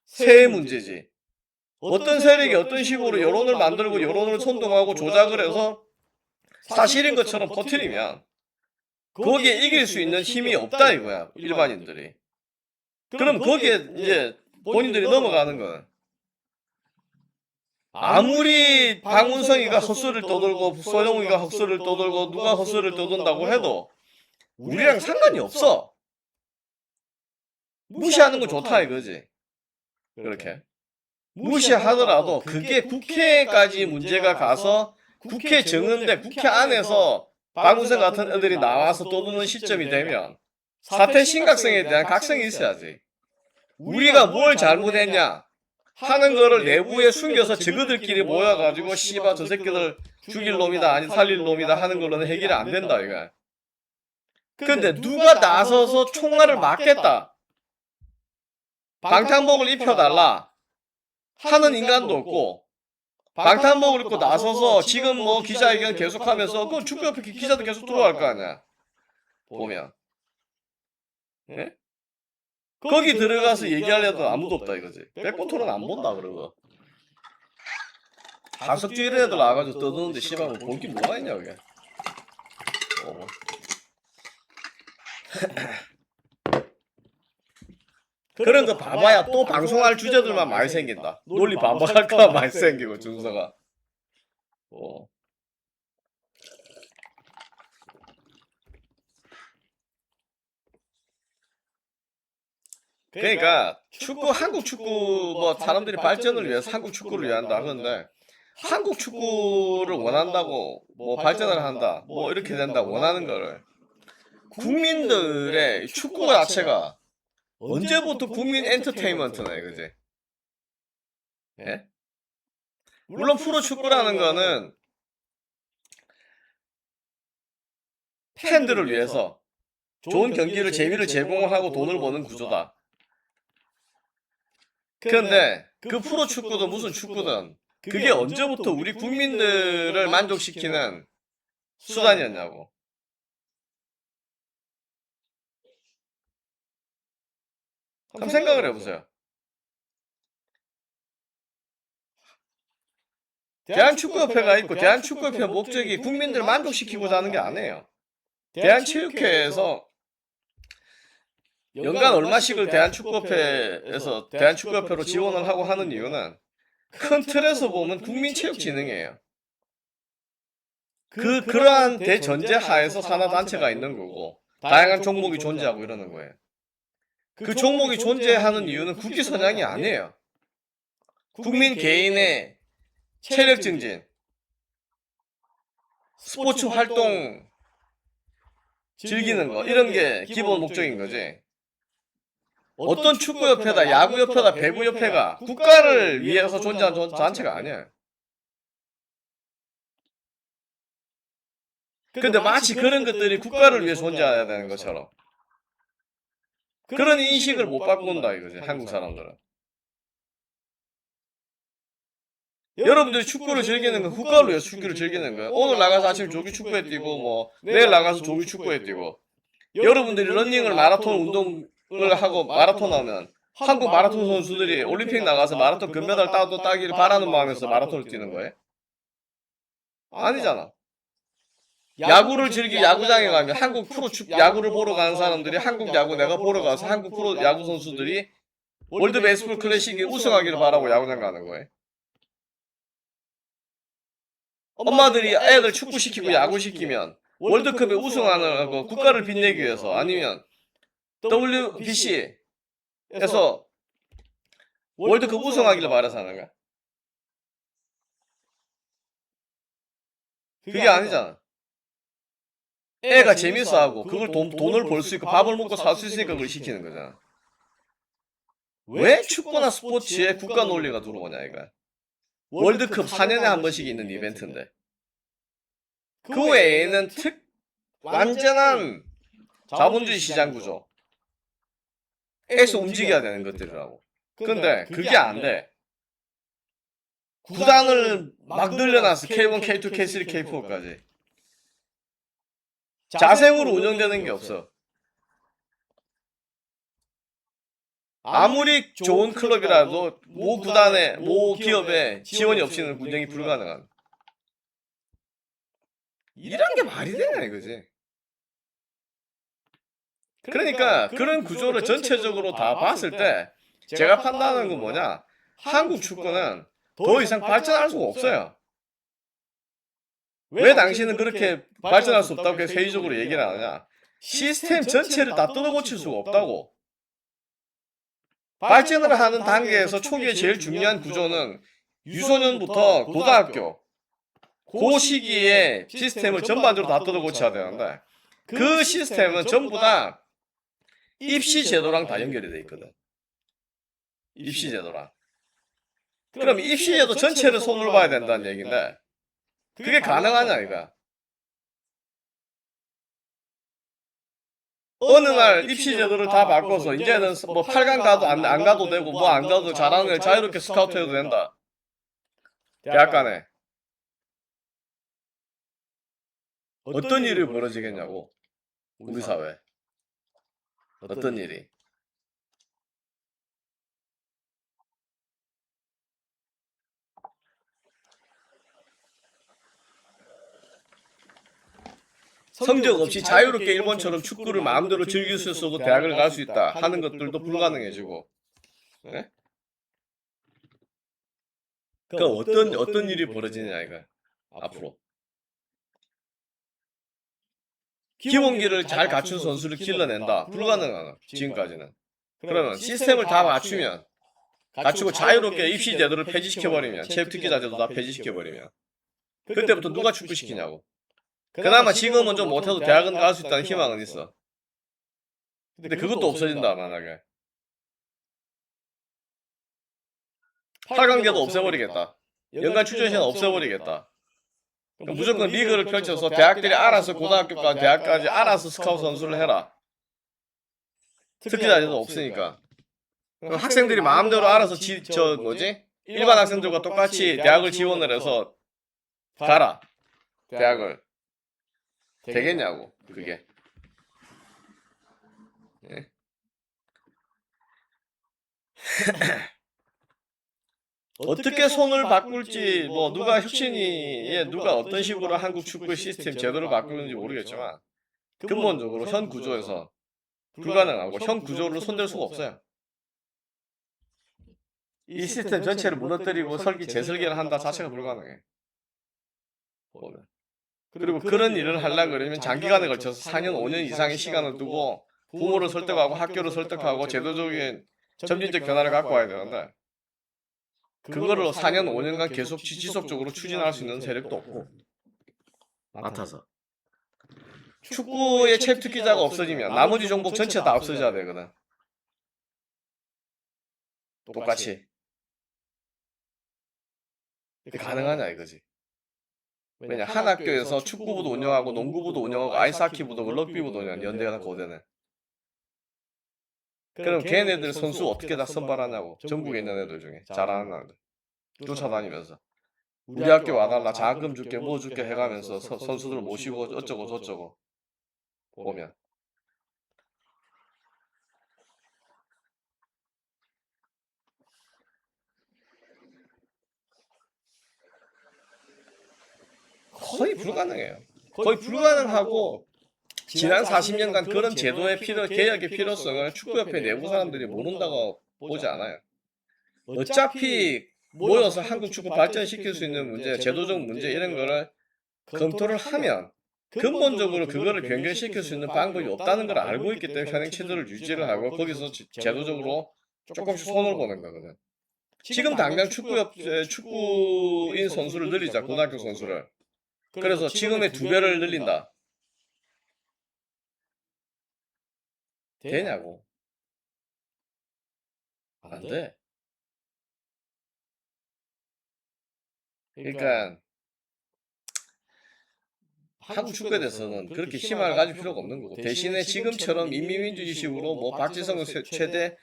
세의 문제지. 어떤 세력이 어떤 식으로 여론을 만들고 여론을 선동하고 조작을 해서 사실인 것처럼 퍼뜨리면 거기에 이길 수 있는 힘이 없다 이거야. 일반인들이. 그럼 거기에 이제 본인들이 넘어가는 거야. 아무리 박문성이가 헛소리를 떠들고 소영이가 헛소리를 떠들고 누가 헛소리를 떠든다고 해도 우리랑 상관이 없어. 무시하는 건 좋다 이거지. 그렇게. 무시하더라도 그게 국회까지 문제가 가서 국회 정은데 국회 안에서 박문성 같은 애들이 나와서 떠드는 시점이 되면 사태 심각성에 대한 각성이 있어야지. 우리가 뭘 잘못했냐 하는 거를 내부에 숨겨서 저그들끼리 모여가지고 씨바 저 새끼들 죽일 놈이다 아니 살릴 놈이다 하는 걸로는 해결이 안 된다 이거. 근데 누가 나서서 총알을 맞겠다 방탄복을 입혀달라 하는 인간도 없고 방탄복을 입고 나서서 지금 뭐 기자회견 계속하면서 그 축구협회 기자도 계속 들어갈 거 아니야 보면. 예? 거기 들어가서 얘기하려도 아무도 없다 이거지. 백본토론 안 본다 그러고. 하석주 이런 애들 나와가지고 떠드는데 씨발 뭐 볼 게 뭐가 있냐 그게. 그런 거 봐봐야 또 방송할 주제들만 많이 생긴다. 논리 반박할까 많이 생기고 준서가. 그러니까 축구 한국 축구 뭐 사람들이 발전을 위해서 한국 축구를 위한다 하는데 한국 축구를 원한다고 뭐 발전을 한다 뭐 이렇게 된다 원하는 거를 국민들의 축구 자체가 언제부터 국민 엔터테인먼트네 그지? 예? 물론 프로 축구라는 거는 팬들을 위해서 좋은 경기를 재미를 제공하고 돈을 버는 구조다. 그런데 그 프로 축구든 무슨 축구든 그게 언제부터 우리 국민들을 만족시키는 수단이었냐고. 한번 생각을 해보세요. 대한축구협회가 있고 대한축구협회 목적이 국민들 만족시키고자 하는 게 아니에요. 대한체육회에서 연간 얼마씩을 대한축구협회에서 대한축구협회로 지원을 하고 하는 이유는 큰 틀에서 보면 국민체육진흥이에요. 그러한 대전제 하에서 산하단체가 있는 거고 다양한 종목이 존재하고 이러는 거예요. 그 종목이 존재하는 이유는 국기 선양이 아니에요. 국민 개인의 체력 증진, 스포츠 활동 즐기는 거 이런 게 기본 목적인 거지. 어떤 축구협회다, 야구협회다, 배구협회가 국가를 위해서 존재하는 단체가 아니에요. 근데 마치 그런 것들이 국가를 위해 존재해야 되는 것처럼 그런 인식을 못 바꾼다 이거지, 한국 사람들은. 여러분들이 축구를 즐기는 건 국가를 위해서 축구를 즐기는 거예요. 오늘 나가서 아침에 조기 축구에 뛰고 뭐 내일 나가서 조기 축구에 뛰고, 여러분들이 러닝을 마라톤 운동을 하고 마라톤 하면 한국 마라톤 선수들이 올림픽 나가서 마라톤 금메달 따기를 바라는 마음에서 마라톤을 뛰는 거예요? 아니잖아. 야구를 야구장에 가면 한국 프로 야구를 보러 가는 사람들이 한국 야구 내가 보러 가서 한국 프로 야구 선수들이 월드 베이스볼 클래식에 우승하기를 바라고 야구장 가는 거예요. 엄마들이 애들 축구시키고 야구시키면 월드컵에 우승하는 거 국가를 빛내기 위해서, 아니면 WBC에서 월드컵 우승하기를 바라서 하는 거야? 그게 아니잖아. 애가 재밌어하고 그걸 돈을 벌 수 있고 밥을 먹고 살 수 있으니까 그걸 시키는 거잖아. 왜 축구나 스포츠에 국가 논리가 들어오냐 이거야. 월드컵 4년에 한 번씩 있는 이벤트인데 그 외에는 완전한 자본주의 시장 구조에서 움직여야 되는 것들이라고. 근데 그게 안 돼. 구단을 막 늘려놨어. K1, K2, K3, K4까지. 자생으로 운영되는 게 없어. 아무리 좋은 클럽이라도 모 구단에, 모 기업에 지원이 없이는 운영이 불가능한. 이런 게 말이 되냐 이거지. 그러니까 그런 구조를 전체적으로 다 봤을 때 제가 판단하는 건 뭐냐, 한국 축구는 더 이상 발전할 수가 없어요. 왜 당신은 그렇게 발전할 수 없다고 회의적으로 얘기를 하느냐. 시스템 전체를 다 뜯어고칠 수가 없다고. 발전을 하는 단계에서 초기에 제일 중요한 구조는 유소년부터 고등학교 그 시기에 시스템을 전반적으로 다 뜯어고쳐야 되는데 그 시스템은 전부 다 입시 제도랑 다 연결이 돼 있거든. 입시 제도랑. 그럼 입시 제도 전체를 손을 봐야 된다는 얘기인데 그게 가능하냐 이거야. 어느 날 입시 제도를 다 바꿔서 이제는 뭐 8강 가도 안 가도 되고 뭐 안 가도 잘하는 애 자유롭게 스카우트 해도 된다. 대학 간에 어떤 일이 벌어지겠냐고. 우리 사회 어떤 일이. 성적 없이 자유롭게 일본처럼 축구를 마음대로 즐길 수 있어도 대학을 갈 수 있다 하는 것들도 불가능해지고. 네? 그러니까 어떤 일이 벌어지냐 이거 앞으로. 기본기를 잘 갖춘 선수를 길러낸다. 불가능하다. 지금까지는. 그러면 시스템을 다 갖추고 자유롭게 입시 제도를 폐지시켜버리면, 체육특기자제도 다 폐지시켜버리면 그때부터 누가 축구시키냐고. 그나마 지금은 좀 못해도 대학은 갈 수 있다는 희망은 있어. 근데 그것도 없어진다 만약에. 8강제도 없애버리겠다. 연간 출전시간 없애버리겠다. 무조건 리그를 펼쳐서 대학들이 알아서 고등학교까지 대학까지 알아서 스카우트 선수를 해라. 특기자제도 없으니까. 학생들이 마음대로 알아서 일반 학생들과 똑같이 대학을 지원을 해서 가라. 대학을. 되겠냐고 그게. 예? 어떻게 손을 바꿀지 뭐 누가 혁신위에 누가 어떤 식으로 한국 축구 시스템 제도를 바꾸는지 모르겠지만 근본적으로 현 구조에서 불가능하고 현 구조를 손댈 수가 없어요. 이 시스템 전체를 무너뜨리고 재설계를 한다 자체가 불가능해. 보면. 그리고 그런 일을 하려고 그러면 장기간에 걸쳐서 4년, 5년 이상의 시간을 두고 부모를 설득하고 학교를 설득하고 제도적인 점진적 변화를 갖고 와야 되는데 그거를 4년, 5년간 계속 지속적으로 추진할 수 있는 세력도 없고 맡아서 축구의 챕터 기자가 없어지면 나머지 종목 전체 다 없어져야 되거든. 똑같이. 가능하냐 이거지. 왜냐 한 학교에서 축구부도 운영하고 농구부도 운영하고 아이스하키부도 럭비부도 운영하는 연대가 고대는. 그럼 걔네들 선수 어떻게 다 선발하냐고. 전국에 있는 애들 중에 잘하는 애들 쫓아다니면서 우리 학교 와달라 장학금 줄게 뭐 줄게 해가면서 선수들 모시고 어쩌고 저쩌고 보면 거의 불가능해요. 거의 불가능하고 지난 40년간 그런 제도의 개혁의 필요성을 축구협회 내부 사람들이 모른다고 보지 않아요. 어차피 모여서 한국 축구 발전시킬 수 있는 문제, 제도적 문제 이런 거를 검토를 하면 근본적으로 그거를 변경시킬 수 있는 방법이 없다는 걸 알고 있기 때문에 현행 체제를 유지를 하고 거기서 제도적으로 조금씩 손을 보는 거거든. 지금 당장 축구인 선수를 늘리자, 고등학교 선수를. 그래서 지금의 2배를 늘린다. 되냐고. 안 돼. 그러니까 한국 축구에 대해서는 그렇게 희망을 가질 필요가 없는 거고 대신에 지금처럼 인민민주주의식으로 뭐 박지성 최대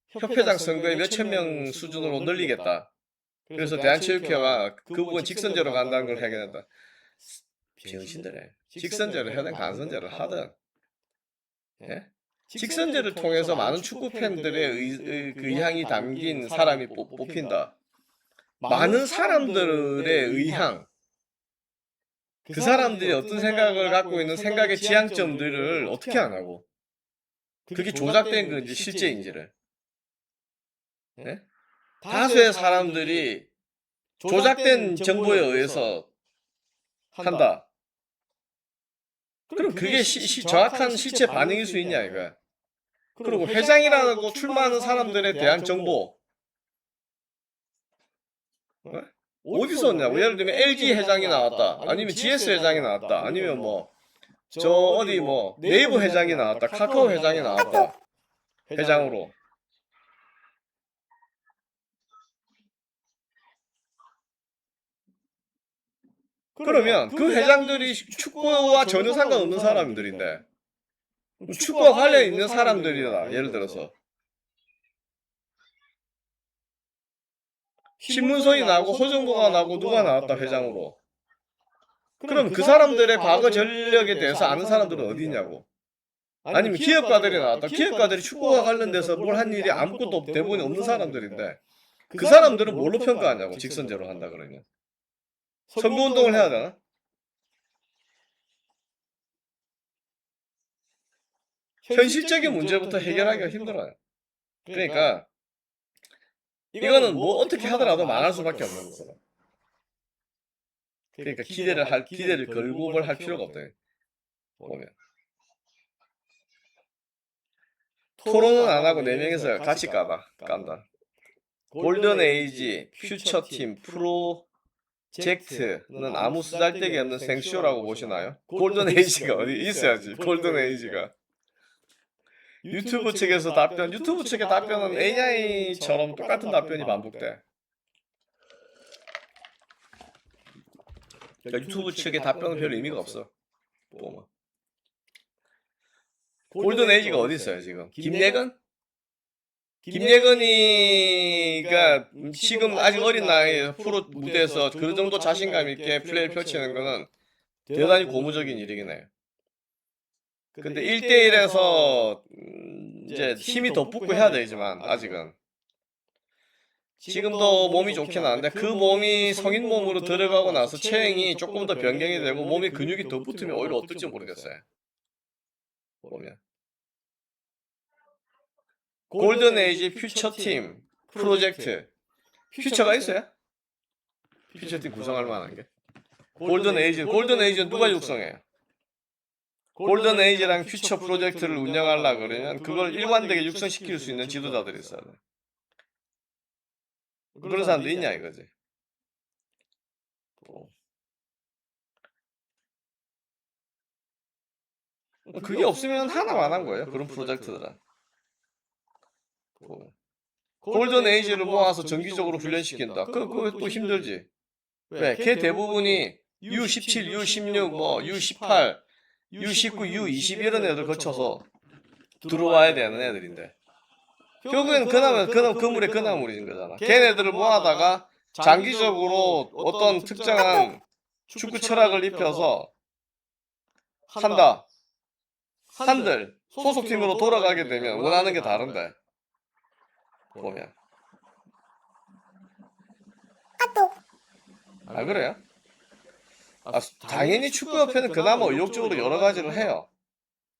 협회장 선거에 몇천 명 수준으로 늘리겠다. 그래서 대한체육회가 그 부분 직선제로 간다는 걸 해야 된다. 병신들에 직선제를 하든 간선제를 하든 예? 직선제를 통해서 많은 축구 팬들의 그 의향이 담긴 사람이 뽑힌다. 많은 사람들의 의향 그 사람들이 어떤 생각을 갖고 있는 생각의 지향점들을 어떻게 안 하고 그게 조작된 건지 실제인지를 예? 다수의 사람들이 조작된 정보에 의해서 한다. 그럼 그게 정확한 실체 반응일 수 있냐 이거야. 그리고 회장이라고 출마하는 사람들에 대한 정보 어? 어디서 왔냐고. 예를 들면 LG 회장이 나왔다 아니면 GS 회장이 나왔다 아니면 뭐 저 어디 뭐 네이버 회장이 나왔다 카카오 회장이 나왔다 회장으로 그러면 그 회장들이 축구와 전혀 상관없는 사람들인데 축구와 관련 있는 사람들이다 예를 들어서 신문선이 나고 허정보가 나고 누가 나왔다 회장으로. 그럼 그 사람들의 과거 전력에 대해서 아는 사람들은 어디 있냐고. 아니면 기업가들이 나왔다. 기업가들이 축구와 관련돼서 뭘 한 일이 아무것도 대본이 없는 사람들인데 그 사람들은 뭘로 평가하냐고. 직선제로 한다 그러면. 선거운동을 해야 되나? 현실적인 문제부터 해결하기가 힘들어요. 그러니까 이거는 뭐 어떻게 하더라도 망할 수밖에 없는 거거든. 그러니까 기대를 걸고 뭘 할 필요가 없다. 보면. 토론은 안 하고 4명이서 같이 깐다. 골든 에이지, 퓨처팀, 프로젝트는 아무 쓰잘데기 없는 생쇼라고 보시나요? 골든 에이지가 어디 있어야지. 골든 에이지가. 유튜브 측에서 유튜브 측의 답변은 AI처럼 똑같은 답변이 반복돼. 그러니까 유튜브 측의 답변은 별 의미가 없어. 보면. 골든 에이지가 어디 있어요 지금? 김예건? 김예건이가 지금 아직 어린 나이에 프로 무대에서 그 정도 자신감 있게 플레이를 펼치는 거는 대단히 고무적인 일이긴 해요. 근데 1대1에서 이제 힘이 더 붙고 해야 되지만 아직은 지금도 몸이 좋긴 한데 그 몸이 성인 몸으로 들어가고 나서 체형이 조금 더 변경이 되고 몸에 근육이 더 붙으면 오히려 어떨지 모르겠어요. 보면 골든 에이지 퓨처 팀 프로젝트 퓨처가 있어요? 퓨처 팀 구성할 만한 게 골든 에이지는 누가 육성해요? 골든 에이지랑 퓨처 프로젝트를 운영하려고 그러면 그걸 일관되게 육성시킬 수 있는 지도자들이 있어야 돼. 그런 사람도 있냐 이거지. 그게 없으면 하나만 안 한 거예요. 그런 프로젝트들은. 골든 에이지를 모아서 정기적으로 훈련시킨다. 그것도 힘들지. 왜? 걔 대부분이 U17, U16, 뭐 U18, U19, U20 이런 애들 거쳐서 들어와야 되는 애들인데 결국에는 그물의 그나물인 거잖아. 걔네들을 모아다가 장기적으로 어떤 특정한 축구 철학을 입혀서 한다. 한들 소속팀으로 돌아가게 되면 원하는 게 다른데 보면 아 그래요? 당연히 축구협회는 그나마 의욕적으로 여러 가지를 해요.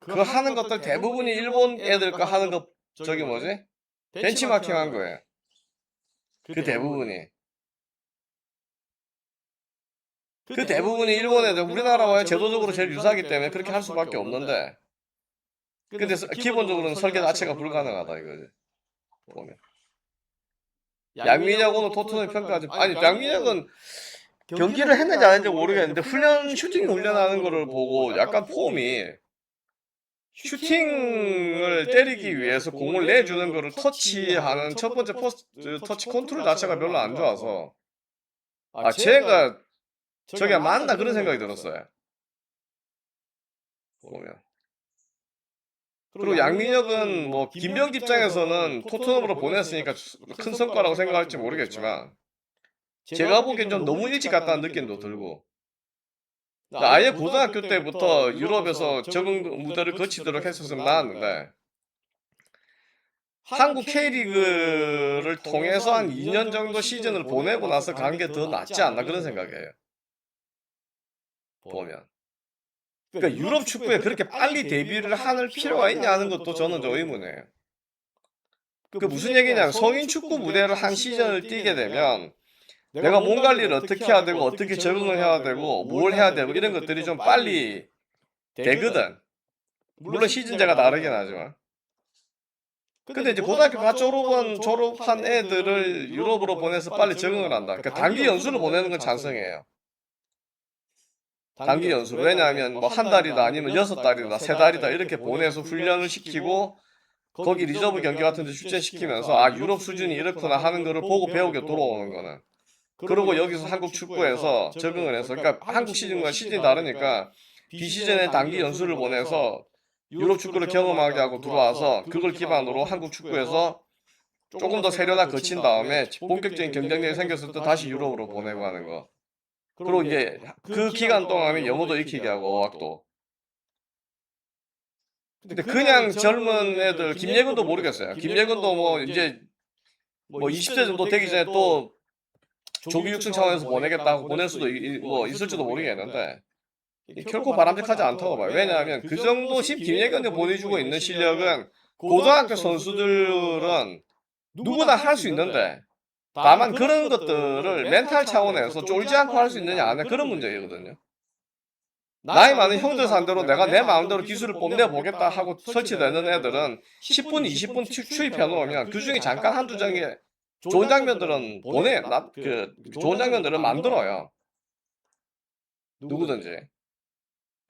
그 하는 것들 대부분이 일본 애들과 하는 것 저기 뭐지? 벤치마킹 한 거예요. 그 대부분이. 그 대부분이 일본 애들 우리나라와 제도적으로 제일 유사하기 때문에 그렇게 할 수밖에 없는데 근데 기본적으로는 설계 자체가 불가능하다 이거지. 보면. 양민혁은 토트넘 평가하지. 아니 양민혁은 경기를 했는지 안 했는지 모르겠는데 슈팅 훈련하는 거를 보고 약간 폼이 슈팅을 때리기 위해서 공을 내주는 거를 터치하는 첫 번째 터치 컨트롤 자체가 별로 안 좋아서 쟤가 저게 맞나 그런 생각이 들었어요. 보면. 그리고 양민혁은 뭐 김병기 입장에서는 토트넘으로 보냈으니까 큰 성과라고 생각할지 모르겠지만 제가 보기엔 좀 너무 일찍 갔다는 느낌도 들고 아예 고등학교 때부터 유럽에서 적응 무대를 거치도록 했었으면 나았는데 한국 K리그를 통해서 한 2년 정도 시즌을 보내고 나서 간 게 더 낫지 않나 그런 생각이에요. 보면. 그러니까 유럽 축구에 그렇게 빨리 데뷔를 할 필요가 있냐 하는 것도 저는 좀 의문이에요. 그 무슨 얘기냐면 성인 축구 무대를 한 시즌을 뛰게 되면 내가 몸 관리를 어떻게 해야 되고 어떻게 적응을 해야 되고 뭘 해야 되고 이런 것들이 좀 빨리 되거든. 물론 시즌제가 다르긴 하지만. 근데 이제 고등학교 갓 졸업한 애들을 유럽으로 보내서 빨리 적응을 한다. 그러니까 단기 연수를 보내는 건 찬성이에요. 단기 연수. 왜냐하면 뭐 한 달이다 아니면 6달이다 3달이다 이렇게 보내서 훈련을 시키고 거기 리저브 경기 같은 데 출전시키면서 유럽 수준이 이렇구나 하는 거를 보고 배우게 들어오는 거는. 그리고 여기서 한국 축구에서 적응을 해서 그러니까 한국 시즌과 시즌이 다르니까 비시즌에 단기 연수를 보내서 유럽 축구를 경험하게 하고 들어와서 그걸 기반으로 한국 축구에서 조금 더 세련화 거친 다음에 본격적인 경쟁력이 생겼을 때 다시 유럽으로 보내고 하는 거. 그리고 이제 그 기간 동안에 영어도 익히게 하고 어학도. 근데 그냥 젊은 애들 김예근도 모르겠어요. 김예근도 뭐 이제 뭐 20대 정도 되기 전에 또 조기 육성 차원에서 보내겠다고 보낼 수도 뭐 있을지도 모르겠는데 결코 바람직하지 않다고 봐요. 왜냐하면 그 정도 지금 김예근이 보내주고 있는 실력은 고등학교 선수들은 누구나 할 수 있는데 다만 그런 것들을 멘탈 차원에서 쫄지 않고 할 수 있느냐 안 해 그런 문제이거든요. 나이 많은 형들 상대로 내가 내 마음대로 기술을 뽐내보겠다 하고 설치되는 애들은 10분, 20분 투입해 놓으면 그 중에 잠깐 한두 장의 좋은 장면들은 좋은 장면들은 만들어요. 누구든지.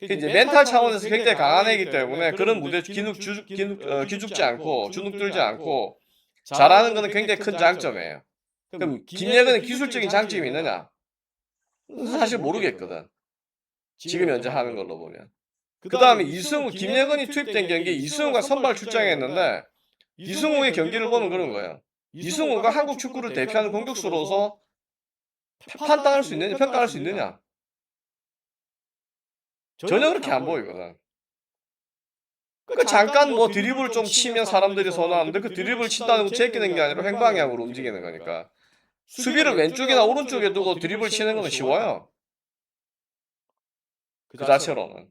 이제 멘탈 차원에서 굉장히 강한 애이기 때문에 그런 무대 기죽지 않고 주눅들지 않고 잘하는 거는 굉장히 큰 장점이에요. 그럼 김예근의 기술적인 장점이 있느냐? 사실 모르겠거든. 지금 현재 하는 걸로 보면. 그 다음에 김예근이 투입된 경기에 이승우가 선발 출장했는데 이승우의 경기를 보면 그런 거예요. 이승우가 한국 축구를 대표하는 공격수로서 판단할 수 있느냐, 평가할 수 있느냐? 전혀 그렇게 안 보이거든. 그 잠깐 뭐 드리블 좀 치면 사람들이 선호하는데 그 드리블 친다는 거 제끼는 게 아니라 횡방향으로 움직이는 거니까. 수비를 왼쪽이나 오른쪽에 두고 드리블 치는 건 쉬워요. 그 자체로는.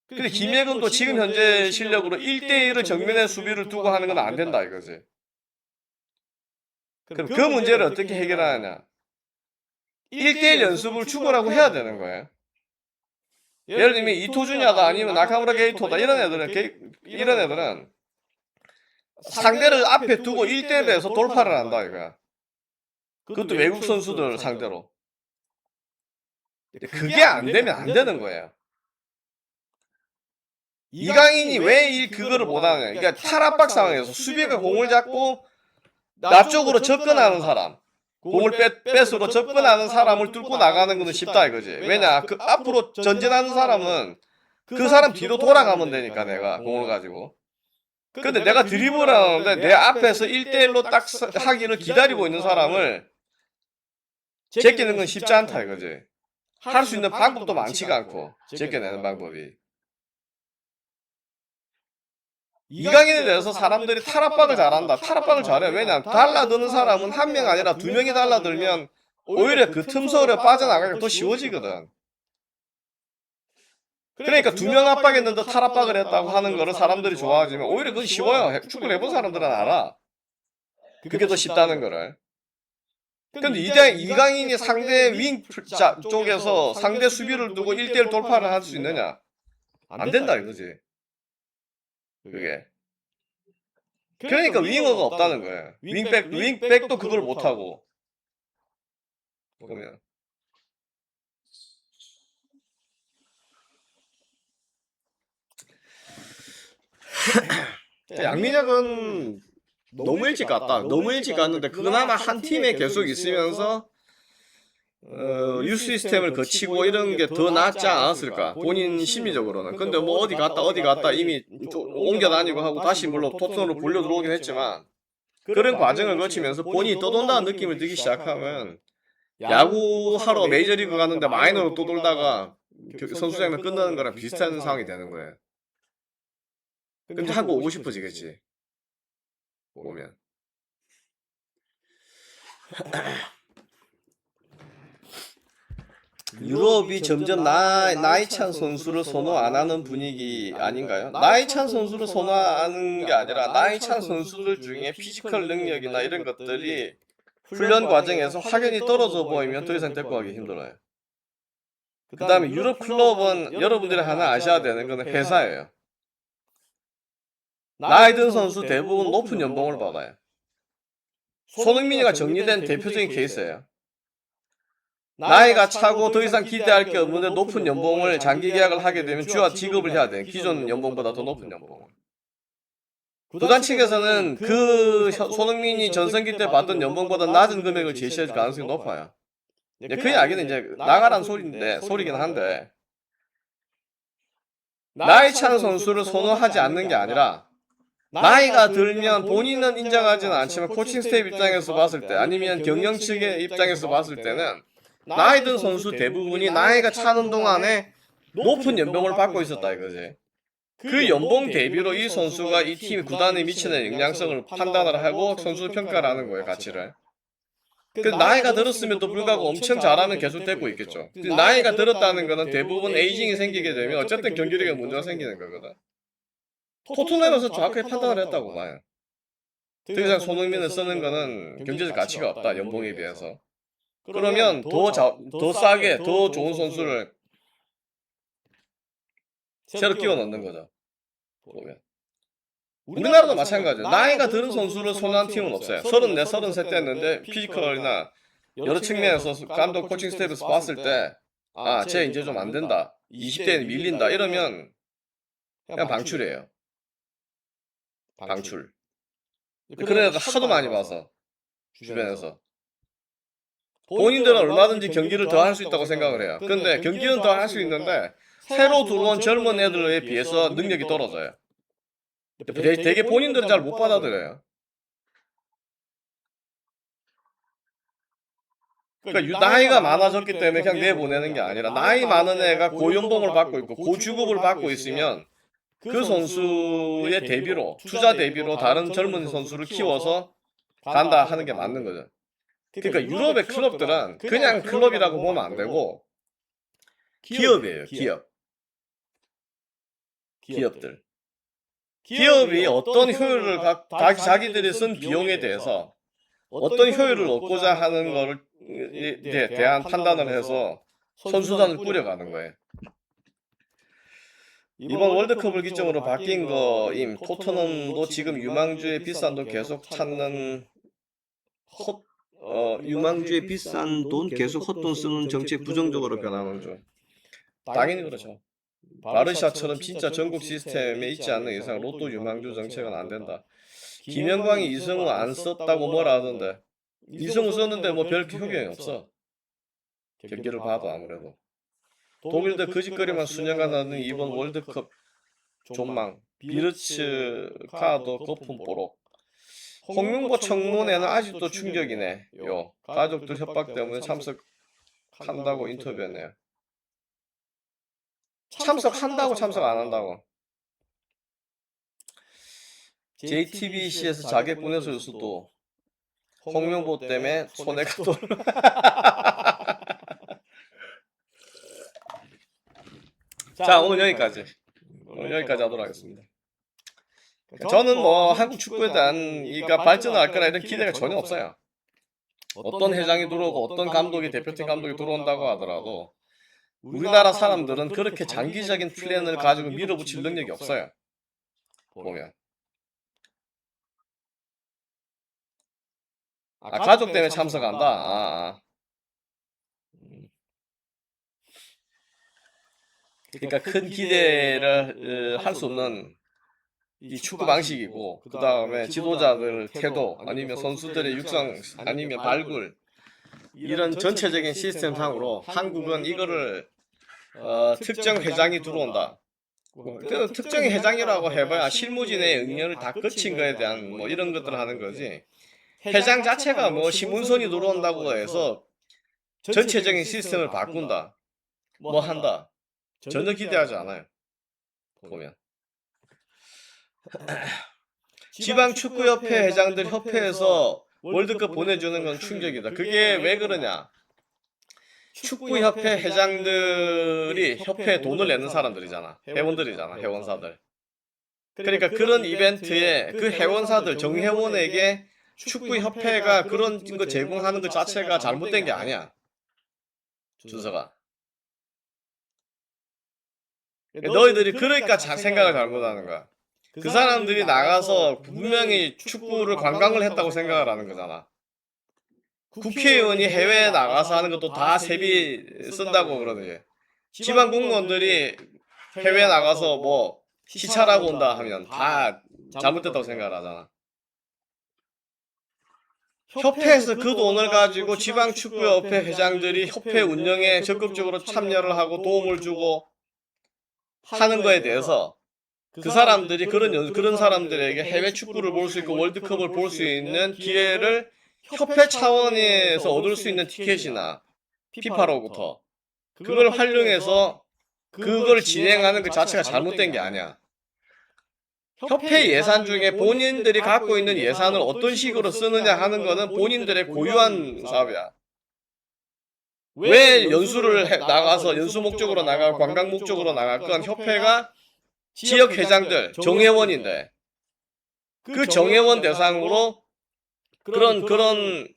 근데 김예근도 지금 현재 실력으로 1대1을 정면에 수비를 두고 하는 건 안 된다 이거지. 그럼 그 문제를 어떻게 해결하느냐. 1대1 연습을 죽으라고 해야 되는 거예요. 예를 들면 이토준야다 아니면 나카무라 게이토다 이런 애들은 상대를 앞에 두고 1대1에서 돌파를 한다 이거야. 그것도 외국 선수들 상대로. 그게 안 되면 안 되는 거예요. 이강인이 왜 그거를 못하느냐. 그러니까 탈압박 상황에서 수비가 공을 잡고 나 쪽으로 접근하는 사람, 공을 뺏으로 접근하는 사람을 뚫고 나가는 것은 쉽다 이거지. 왜냐, 그 앞으로 전진하는 사람은 그 사람 뒤로 돌아가면 되니까 내가 공을 가지고. 근데 내가 드리블을 하는데 내 앞에서 1대1로 딱 하기를 기다리고 있는 사람을 제끼는 건 쉽지 않다 이거지. 할 수 있는 방법도 많지가 않고 제껴내는 방법이. 이강인에 대해서 사람들이 탈압박을 잘한다. 탈압박을 잘해. 왜냐? 달라드는 사람은 한 명 아니라 두 명이 달라들면 오히려 그 틈새로 빠져나가기가 더 쉬워지거든. 그러니까 두 명 압박했는데 탈압박을 했다고 하는 거를 사람들이 좋아하지만 오히려 그건 쉬워요. 축구를 해본 사람들은 알아. 그게 더 쉽다는 거를. 근데 이강인이 상대 윙 쪽에서 상대 수비를 두고 1대1 돌파를 할 수 있느냐? 안 된다 이거지. 그게. 그러니까 윙어가 없다는 거예요. 윙백도 그걸 못하고. 보면. 양민혁은 너무 일찍 갔다. 너무 일찍 갔는데 그나마 한 팀에 계속 있으면서 유 시스템을 거치고 이런 게 더 낫지 않았을까? 본인 심리적으로는. 근데 뭐 어디 갔다 이미 옮겨 다니고 하고 다시 물론 토트넘으로 불려 들어오긴 했지만 그런 과정을 거치면서 본인이 떠돈다는 느낌을 들기 시작하면 야구하러 메이저리그 갔는데 마이너로 또 돌다가 선수생활 끝나는 거랑 비슷한 상황이 되는 거예요. 근데 한국 오고 싶어지겠지. 보면. 유럽이 점점 나이찬 선수를 선호 안 하는 분위기 아닌가요? 나이찬 선수를 선호하는 게 아니라 나이찬 선수들 중에 피지컬 능력이나 이런 것들이 훈련 과정에서 확연히 떨어져 보이면 더 이상 데리고 가기 힘들어요. 그 다음에 유럽 클럽은 여러분들이 하나 아셔야 되는 거는 회사예요. 나이 든 선수 대부분 높은 연봉을 받아요. 손흥민이가 정리된 대표적인 케이스예요. 나이가 차고 더 이상 기대할 게 없는데 높은 연봉을 장기 계약을 하게 되면 주와 지급을 해야 돼. 기존 연봉보다 더 높은 연봉을. 구단 측에서는 그 손흥민이 전성기 때 받던 연봉보다 낮은 금액을 제시할 가능성이 높아요. 그 이야기는 이제 나가란 소리긴 한데 나이 찬 선수를 선호하지 않는 게 아니라 나이가 들면 본인은 인정하지는 않지만 코칭 스태프 입장에서 봤을 때 아니면 경영 측의 입장에서 봤을 때는 나이 든 선수 대부분이 나이가 차는 동안에 높은 연봉을 받고 있었다 이거지. 그 연봉 대비로 이 선수가 이 팀 구단에 미치는 영향성을 판단을 하고 선수 평가를 하는 거예요, 가치를. 그 나이가 들었음에도 불구하고 엄청 잘하면 계속 되고 있겠죠. 나이가 들었다는 거는 대부분 에이징이 생기게 되면 어쨌든 경기력에 문제가 생기는 거거든. 토트넘에서 정확하게 판단을 했다고 봐요. 더 이상 손흥민을 쓰는 거는 경제적 가치가 없다, 연봉에 비해서. 그러면 더 싸게, 더 좋은 선수를 새로 끼워 넣는 거죠. 보면. 우리나라도 마찬가지예요. 나이가 들은 선수를 선호한 팀은 없어요. 34, 33 때였는데 피지컬이나 여러 측면에서 감독 코칭 스태프에서 봤을 때 쟤 이제 좀 안 된다. 20대에 밀린다. 이러면 그냥 방출이에요. 방출. 그런 애들 하도 많이 봐서 주변에서. 본인들은 얼마든지 경기를 더 할 수 있다고 생각을 해요. 근데 경기는 더 할 수 있는데 새로 들어온 젊은 애들에 비해서 능력이 떨어져요. 되게 본인들은 잘 못 받아들여요. 그러니까 나이가 많아졌기 때문에 그냥 내보내는 게 아니라 나이 많은 애가 고연봉을 받고 있고 고주급을 받고 있으면 그 선수의 대비로, 투자 대비로 다른 젊은 선수를 키워서 간다 하는 게 맞는 거죠. 그러니까 유럽의 클럽들은 그냥 클럽이라고 보면 안 되고 기업이에요. 기업들. 기업이 어떤 효율을 자기들이 쓴 비용에 대해서 어떤 효율을 얻고자 하는 거를 대한 판단을 해서 선수단을 꾸려가는 거예요. 이번 월드컵을 기점으로 바뀐 거임. 토트넘도 지금 유망주의 비싼 돈 계속 찾는 유망주의 비싼 돈 계속 헛돈 쓰는 정책 부정적으로 변하는 중. 당연히 그렇죠. 바르샤처럼 진짜 전국 시스템에 있지 않는 이상 로또 유망주 정책은 안 된다. 김영광이 이승우 안 썼다고 뭐라 하던데. 이승우 썼는데 뭐 별 효경이 없어. 경기를 봐도 아무래도. 독일도 거짓거리만 수년간 하는 이번 월드컵 존망. 비르츠 카도 거품 뽀록. 홍명보 청문회는 아직도 충격이네. 요 가족들 협박 때문에 참석한다고 인터뷰했네요. 참석한다고 참석 안 한다고. JTBC에서 자객 보내서 수도 홍명보 때문에 손해가 또. 자, 오늘 여기까지. 하도록 하겠습니다. 저는 뭐 한국 축구에 대한 발전을 할 거나 이런 기대가 전혀 없어요. 어떤 회장이 들어오고 어떤 감독이 대표팀 감독이 들어온다고 하더라도 우리나라 사람들은 그렇게 장기적인 플랜을 가지고 밀어붙일 능력이 없어요. 보면. 가족 때문에 참석한다. 그러니까 큰 기대를 할 수 없는 이 축구 방식이고, 그 다음에 지도자들 태도, 아니면 선수들의 육성, 아니면 발굴, 이런 전체적인 시스템상으로 한국은 이거를 특정 회장이 들어온다. 그 특정 회장이라고 해봐야 실무진의 응연을 다 거친 거에 대한 뭐 이런 것들을 하는 거지. 회장 자체가 뭐 신문선이 들어온다고 해서 전체적인 시스템을 바꾼다. 뭐 한다. 전혀 기대하지 않아요. 보면. 지방축구협회 회장들 협회에서 월드컵 보내주는 건 충격이다. 그게 왜 그러냐? 축구협회 회장들이 협회에 돈을 내는 사람들이잖아. 회원들이잖아. 회원사들. 그러니까 그런 이벤트에 그 회원사들, 정회원에게 축구협회가 그런 거 제공하는 것 자체가 잘못된 게 아니야. 준서가. 너희들이 그러니까 생각을 잘못하는 거야. 그 사람들이 나가서 분명히 축구를 관광을 했다고 생각을 하는 거잖아. 국회의원이 해외에 나가서 하는 것도 다 세비 쓴다고 그러더니 지방 공무원들이 해외에 나가서 뭐 시찰하고 온다 하면 다 잘못됐다고 생각을 하잖아. 협회에서 그 돈을 가지고 지방축구협회 회장들이 협회 운영에 적극적으로 참여를 하고 도움을 주고 하는 거에 대해서 그 사람들이 그런 사람들에게 해외 축구를 볼 수 있고 월드컵을 볼 수 있는 기회를 협회 차원에서 얻을 수 있는 티켓이나 피파로부터 그걸 활용해서 그걸 진행하는 것 자체가 잘못된 게 아니야. 협회 예산 중에 본인들이 갖고 있는 예산을 어떤 식으로 쓰느냐 하는 거는 본인들의 고유한 사업이야. 왜 연수를 나가서 연수 목적으로 나가고 관광 목적으로 나갈 건 협회가 지역 회장들, 정회원인데 그 정회원 대상으로 그런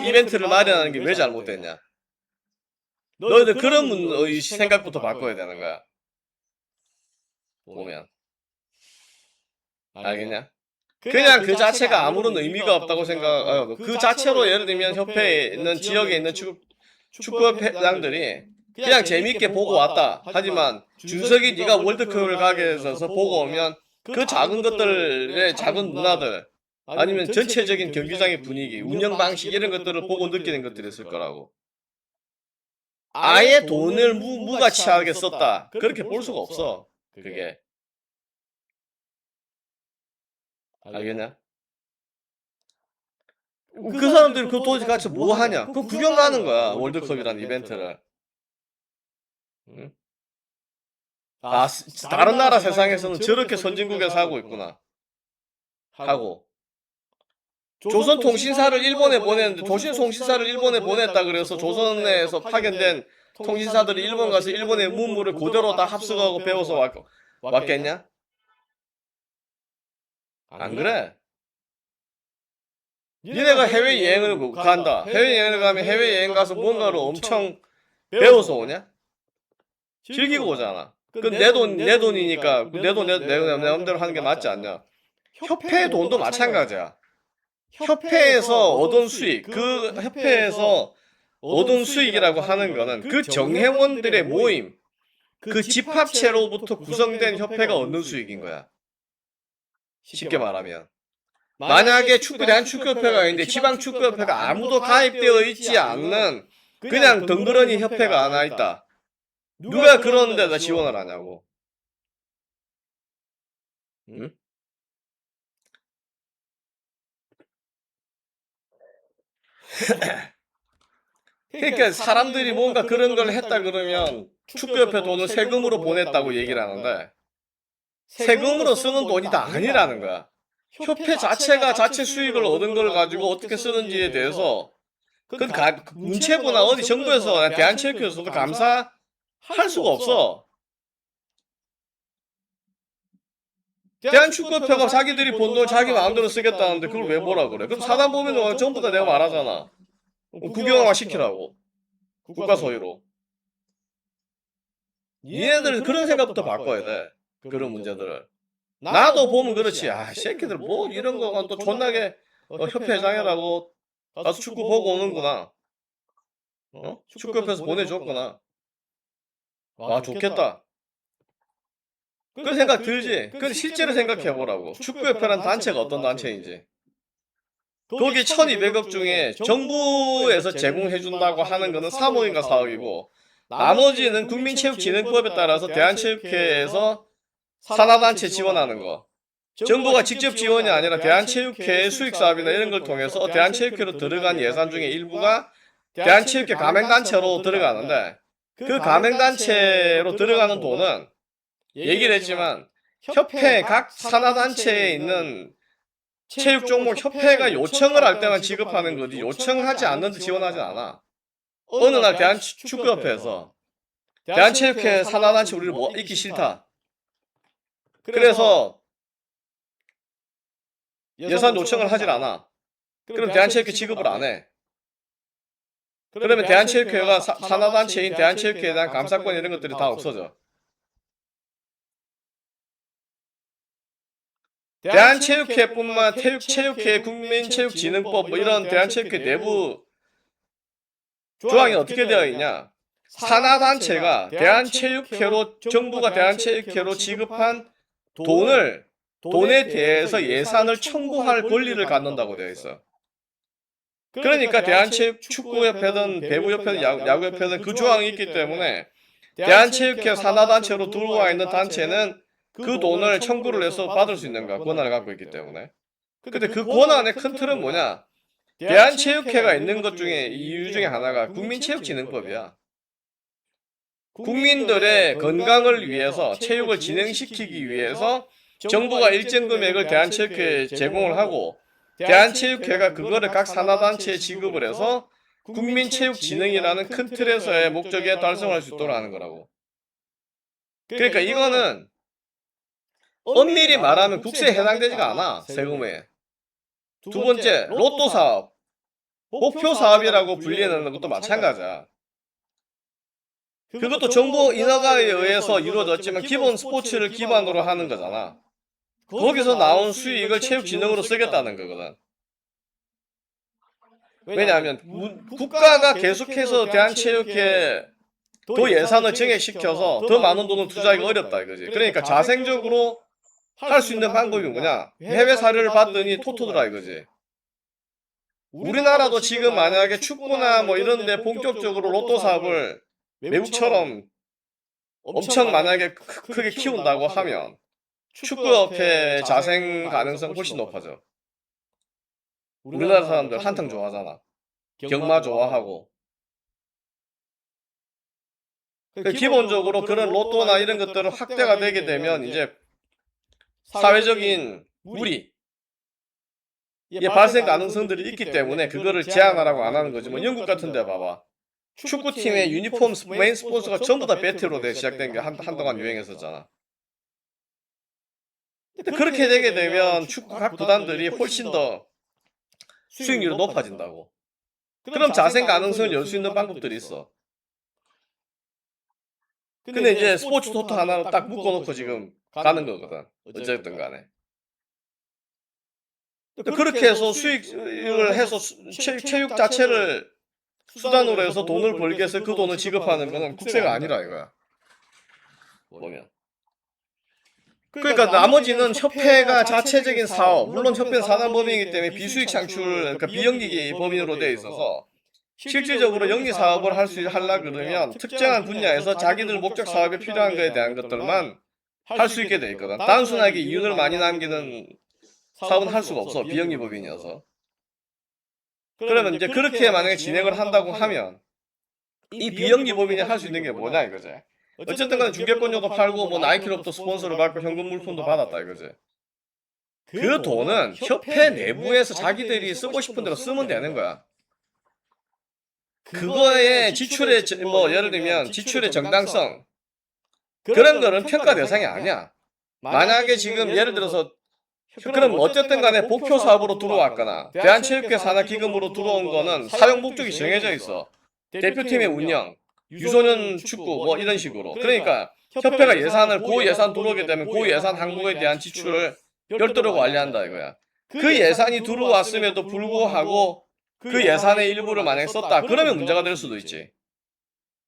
이벤트를 마련하는 게 왜 잘못됐냐? 너희들 그런 생각부터 바꿔야 되는 거야. 보면. 알겠냐? 그냥 그 자체가 아무런 의미가 없다고 생각하고 그 자체로 예를 들면 협회에 있는 지역에 있는 축구회장들이 그냥 재밌게 보고 왔다. 하지만 준석이 네가 월드컵을 가게 해서 보고 오면 그 작은 것들의 작은 문화들 아니면 전체적인 경기장의 분위기, 운영 방식 이런 것들을 보고 느끼는 것들이 있을 거라고. 아예 돈을 무가치하게 썼다. 그렇게 볼 수가 없어. 그게. 알겠냐? 그 사람들이 그 도대체 같이 뭐 하냐? 그 구경 가는 거야. 월드컵이라는 이벤트를. 응? 다른 나라 세상에서는 저렇게 선진국에서 하고 있구나 하고, 조선통신사를 일본에 보냈는데, 조선통신사를 일본에 보냈다 그래서 조선에서 파견된 통신사들이 일본 가서 일본의 문물을 그대로 다 합숙하고 배워서 왔겠냐? 안 그래? 니네가 해외여행을 간다. 해외여행을 가면 해외여행 가서 뭔가를 엄청 배워서 오냐? 즐기고 오잖아. 그건 내 돈이니까 내 돈 내 마음대로 하는 게 맞지 않냐? 협회의 돈도 마찬가지야. 협회에서 얻은 수익, 그 협회에서 얻은 수익이라고 하는 거는 그 정회원들의 모임, 그 집합체로부터 구성된 협회가 얻는 수익인 거야. 쉽게 말하면. 만약에 대한축구협회가 있는데 지방축구협회가 아무도 가입되어 있지 않는 그냥 덩그러니 협회가 하나 있다. 누가 그런 데다 지원을 하냐고. 응? 그러니까 사람들이 뭔가 그런 걸 했다 그러면 축구협회 돈을 세금으로 보냈다고 얘기를 하는데, 세금으로 쓰는 돈이 다 아니라는 거야. 협회 자체가 자체 수익을 얻은 걸 가지고 어떻게 쓰는지에 대해서 문체부나 어디 정부에서 대한체육회에서도 감사할 수가 없어. 대한축구협회가 자기들이 본 돈 자기 마음대로 쓰겠다는데 그걸 왜 뭐라 그래? 그럼 사단 보면 전부 다 내가 말하잖아. 국영화 시키라고. 국가 소유로. 얘네들은 그런 생각부터 바꿔야 돼. 그런 문제들을. 나도 보면 그렇지. 새끼들 뭐 이런 거가 또 존나게 협회장이라고 가서 축구 보고 오는구나. 축구협회에서 보내줬구나. 좋겠다. 그런 생각 들지? 그건 실제로 생각해보라고. 축구협회란 단체가 어떤 단체인지. 거기 1200억 중에 정부에서 제공해준다고 하는 거는 3억인가 4억이고, 나머지는 국민체육진흥법에 따라서 대한체육회에서 산하단체 지원하는 거. 정부가 직접 지원이 아니라 대한체육회의 수익사업이나 이런 걸 통해서 대한체육회로 들어간 예산 중에 일부가 대한체육회 가맹단체로 들어가는데, 그 가맹단체로 들어가는 돈은 얘기를 했지만 협회 각 산하단체에 있는 체육 종목 협회가 요청을 할 때만 지급하는 거지 요청하지 않는데 지원하지 않아. 어느 날 대한축구협회에서 대한체육회 산하단체 우리를 있기 싫다. 그래서 예산 요청을 하질 않아. 그럼 대한체육회 지급을 안 해. 그러면 대한체육회가 산하단체인 대한체육회에 대한 감사권 이런 것들이 다 없어져. 대한체육회뿐만 체육회 국민체육진흥법 뭐 이런 대한체육회 내부 조항이 어떻게 되어 있냐? 산하단체가 대한체육회로 정부가 대한체육회로 지급한 돈에 대해서 예산을 청구할 권리를 갖는다고 되어 있어. 그러니까 대한체육축구협회든 배구협회든 야구협회든 그 조항이 있기 때문에 대한체육회 산하단체로 들어와 있는 단체는 그 돈을 청구를 해서 받을 수 있는 거야. 권한을 갖고 있기 때문에. 근데 그 권한의 큰 틀은 뭐냐? 대한체육회가 있는 것 중에 이유 중에 하나가 국민체육진흥법이야. 국민들의 건강을 위해서 체육을 진행시키기 위해서 정부가 일정 금액을 대한체육회에 제공을 하고 대한체육회가 그거를 각 산하단체에 지급을 해서 국민체육진흥이라는 큰 틀에서의 목적에 달성할 수 있도록 하는 거라고. 그러니까 이거는 엄밀히 말하면 국세에 해당되지가 않아. 세금에. 두 번째, 로또 사업, 목표 사업이라고 불리는 것도 마찬가지야. 그것도 정부 인허가에 의해서 이루어졌지만 기본 스포츠를 기반으로 하는 거잖아. 거기서 나온 수익을 체육진흥으로 쓰겠다는 거거든. 왜냐하면 국가가 계속해서 대한체육회에 더 예산을 증액시켜서 더 많은 돈을 투자하기가 어렵다 이거지. 그러니까 자생적으로 할 수 있는 방법이 뭐냐? 해외 사례를 봤더니 토토더라 이거지. 우리나라도 지금 만약에 축구나 뭐 이런 데 본격적으로 로또 사업을 외국처럼 엄청 만약에 크게 키운다고 하면 축구협회 자생 가능성 훨씬 높아져. 우리나라 사람들 한탕 좋아하잖아. 경마 좋아하고. 기본적으로 그런 로또나 이런 것들은 확대가 되게 되면 이제 사회적인 무리 예, 발생 가능성들이 있기 때문에 그거를 제한하라고 안 하는 거지. 뭐 영국 같은 데 봐봐. 축구팀의 유니폼 메인 스폰서가 전부 다 배트로 시작된 게 한동안 유행했었잖아. 근데 그렇게 되게 되면 축구 각 구단들이 훨씬 더 수익률이 높아진다고. 그럼 자생 가능성을 열 수 있는 방법들이 있어. 근데 이제 스포츠 토토 하나로 딱 묶어놓고 지금 가는 거거든. 어쨌든 간에. 그렇게 해서 수익을 해서 체육 자체를 수단으로 해서 돈을 벌게 해서 그 돈을 지급하는 거는 국세가 아니라 이거야. 보면. 그러니까 나머지는 협회가 자체적인 사업, 물론 협회는 사단법인이기 때문에 비수익 창출, 그러니까 비영리 법인으로 되어 있어서 실질적으로 영리 사업을 하려 그러면 특정한 분야에서 자기들 목적 사업에 필요한 거에 대한 것들만 할 수 있게 돼 있거든. 단순하게 이윤을 많이 남기는 사업은 할 수가 없어. 비영리 법인이어서. 그러면 이제 그렇게 만약에 진행을 한다고 하면 이 비영리 법인이 할 수 있는 게 뭐냐 이거지. 어쨌든 간에 중개권료도 팔고 뭐 나이키로부터 스폰서를 받고 현금 물품도 받았다 이거지. 그 돈은 협회 내부에서 자기들이 쓰고 싶은 대로 쓰면 되는 거야. 그거의 지출의 뭐 예를 들면 지출의 정당성 그런 거는 평가 대상이 아니야. 만약에 지금 예를 들어서 그럼 어쨌든 간에 목표 사업으로 들어왔거나 대한체육회 산하기금으로 들어온 거는 사용 목적이 정해져 있어. 대표팀의 운영, 유소년 축구 뭐 이런 식으로. 그러니까 협회가 예산을 고 예산 들어오게 되면 고 예산 항목에 대한 지출을 별도로 관리한다 이거야. 그 예산이 들어왔음에도 불구하고 그 예산의 일부를 만약에 썼다. 그러면 문제가 될 수도 있지.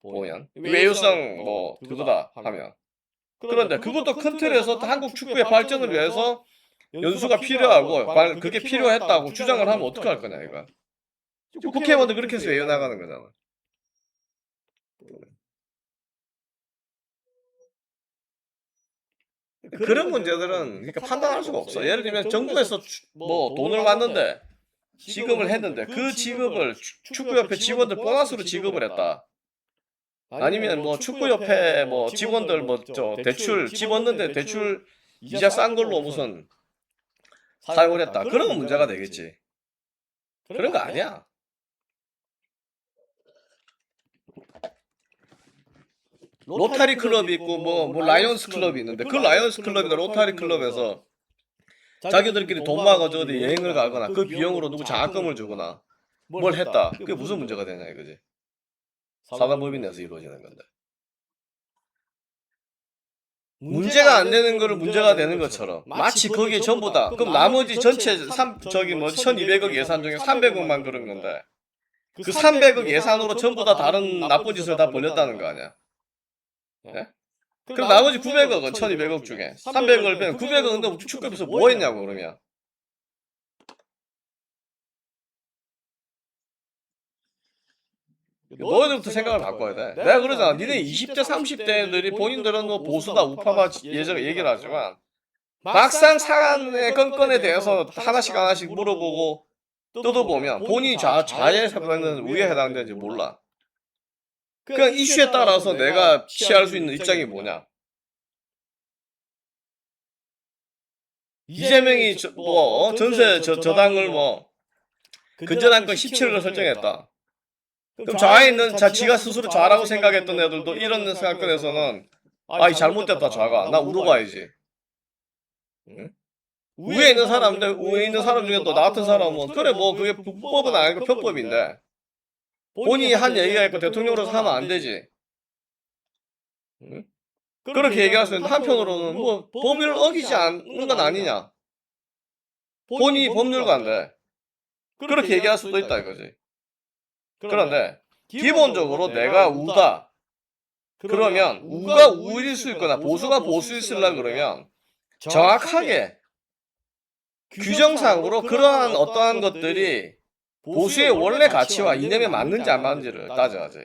보면 외유성 뭐 그거다 하면. 그런데 그것도 큰 틀에서 한국 축구의 발전을 위해서 연수가 필요하고 그게 필요했다고 주장을 하면 어떡할 거냐 이거. 국회의원도 그렇게 해서 외워나가는 거잖아. 그런 문제들은 그러니까 판단할 수가 없어. 예를 들면 정부에서 뭐 돈을 받는데 지급을 했는데 그 지급을 축구협회 직원들 보너스로 지급을 했다. 아니면 뭐 축구협회 뭐 직원들 뭐 저 대출 집었는데 대출 이자 싼 걸로 무슨 사용을 했다. 그러면 문제가 되겠지. 그런 거 아니야. 로타리 클럽이 있고 뭐 라이온스 클럽이 있는데 그 라이온스 클럽이나 로타리 클럽에서 자기들끼리 돈 모아가지고 어디 여행을 가거나 그 비용으로 누구 장학금을 주거나 뭘 했다. 그게 무슨 문제가 되냐 이거지. 사단법인 내에서 이루어지는 건데. 문제가 안 되는 거를 문제가 되는 것처럼 마치 거기에 전부 다 그럼 나머지 전체 1200억 예산 중에 300억만 그런 건데 그 300억 예산으로 전부 다 다른 나쁜 짓을 다 벌렸다는 거 아니야. 네? 그럼 나머지 900억은 1200억 중에 300억을 빼면 900억은 축구에서 뭐 했냐고 그러면. 너희들부터 생각을 바꿔야 돼. 내가 그러잖아. 니네 20대 30대들이 본인들은 뭐 보수다 우파다 예전에 얘기를 하지만 막상 사안의 건건에 대해서 하나씩 물어보고 뜯어보면 본인이 좌에 해당되는 우에 해당되는지 몰라. 그냥 이슈에 따라서 내가 취할 수 있는 입장이 뭐냐. 이재명이 전세 저당을 뭐 근저당권 17억을 설정했다. 그럼 좌에 있는 지가 스스로 좌라고 생각했던 애들도 이런 사건에서는 이 잘못됐다 좌가 나 우로 가야지. 응? 위에 있는 사람들 위에 있는 사람 중에 또 나 같은 사람은 그래 뭐 그게 불법은 아니고 편법인데 본인이 한 얘기가 있고 대통령으로서 하면 안 되지. 응? 그렇게 얘기할 수 있는데 한편으로는 뭐 법을 어기지 않는 건 아니냐. 본인이 법률가인데 그렇게 얘기할 수도 있다 이거지. 그런데 기본적으로 내가 우다. 그러면 우가 우일 수 있거나 보수가 보수일 수있으려 그러면 정확하게 규정상으로 그러한 어떠한 것들이 보수의 원래 가치와 이념에 맞는지 안 맞는지를 따져야지.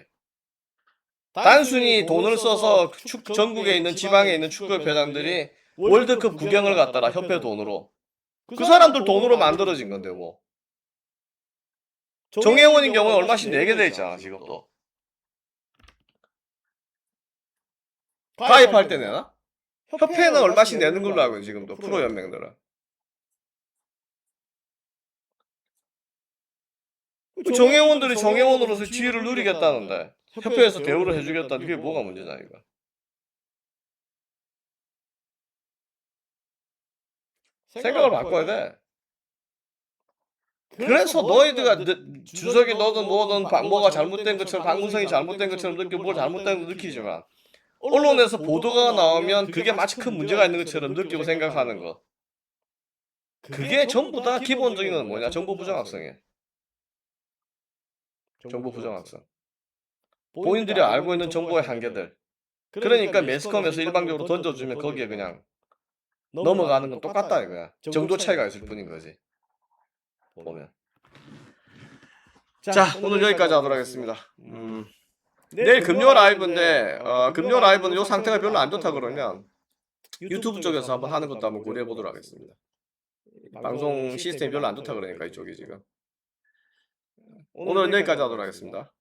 단순히 돈을 써서 전국에 있는 지방에 있는 축구협회장들이 월드컵 구경을 갔다라 협회 돈으로 그 사람들 돈으로 만들어진 건데 뭐. 정혜원인 경우에 얼마씩 내게 돼 있잖아 지금도. 가입할 때 내나? 협회는 얼마씩 내는 걸로 알고 있는 지금도 프로연맹들은. 정회원들이 정회원으로서 지위를 누리겠다는데 협회에서 대우를 해주겠다. 그게 뭐가 문제냐 이거. 생각을 바꿔야 돼. 그래서 너희들가 주석이 너든 뭐든 뭐가 잘못된 것처럼 박문성이 잘못된 것처럼 느끼고 뭘 잘못된 거 느끼지만 언론에서 보도가 나오면 그게 마치 큰 문제가 있는 것처럼 느끼고 생각하는 거. 그게 전부 다 기본적인 건 뭐냐? 정보 부정확성이에요. 정보 부정확성. 본인들이 알고 있는 정보의 한계들. 그러니까 매스컴에서 일방적으로 던져주면 거기에 그냥 넘어가는 건 똑같다 이거야. 정도 차이가 있을 뿐인 거지. 보면. 자, 오늘 여기까지 하도록 하겠습니다. 내일 금요 라이브인데 금요 라이브는 요 상태가 별로 안 좋다 그러면 유튜브 쪽에서 한번 하는 것도 한번 고려해 보도록 하겠습니다. 방송 시스템이 별로 안 좋다 그러니까 이쪽이 지금. 오늘은 여기까지 하도록 하겠습니다.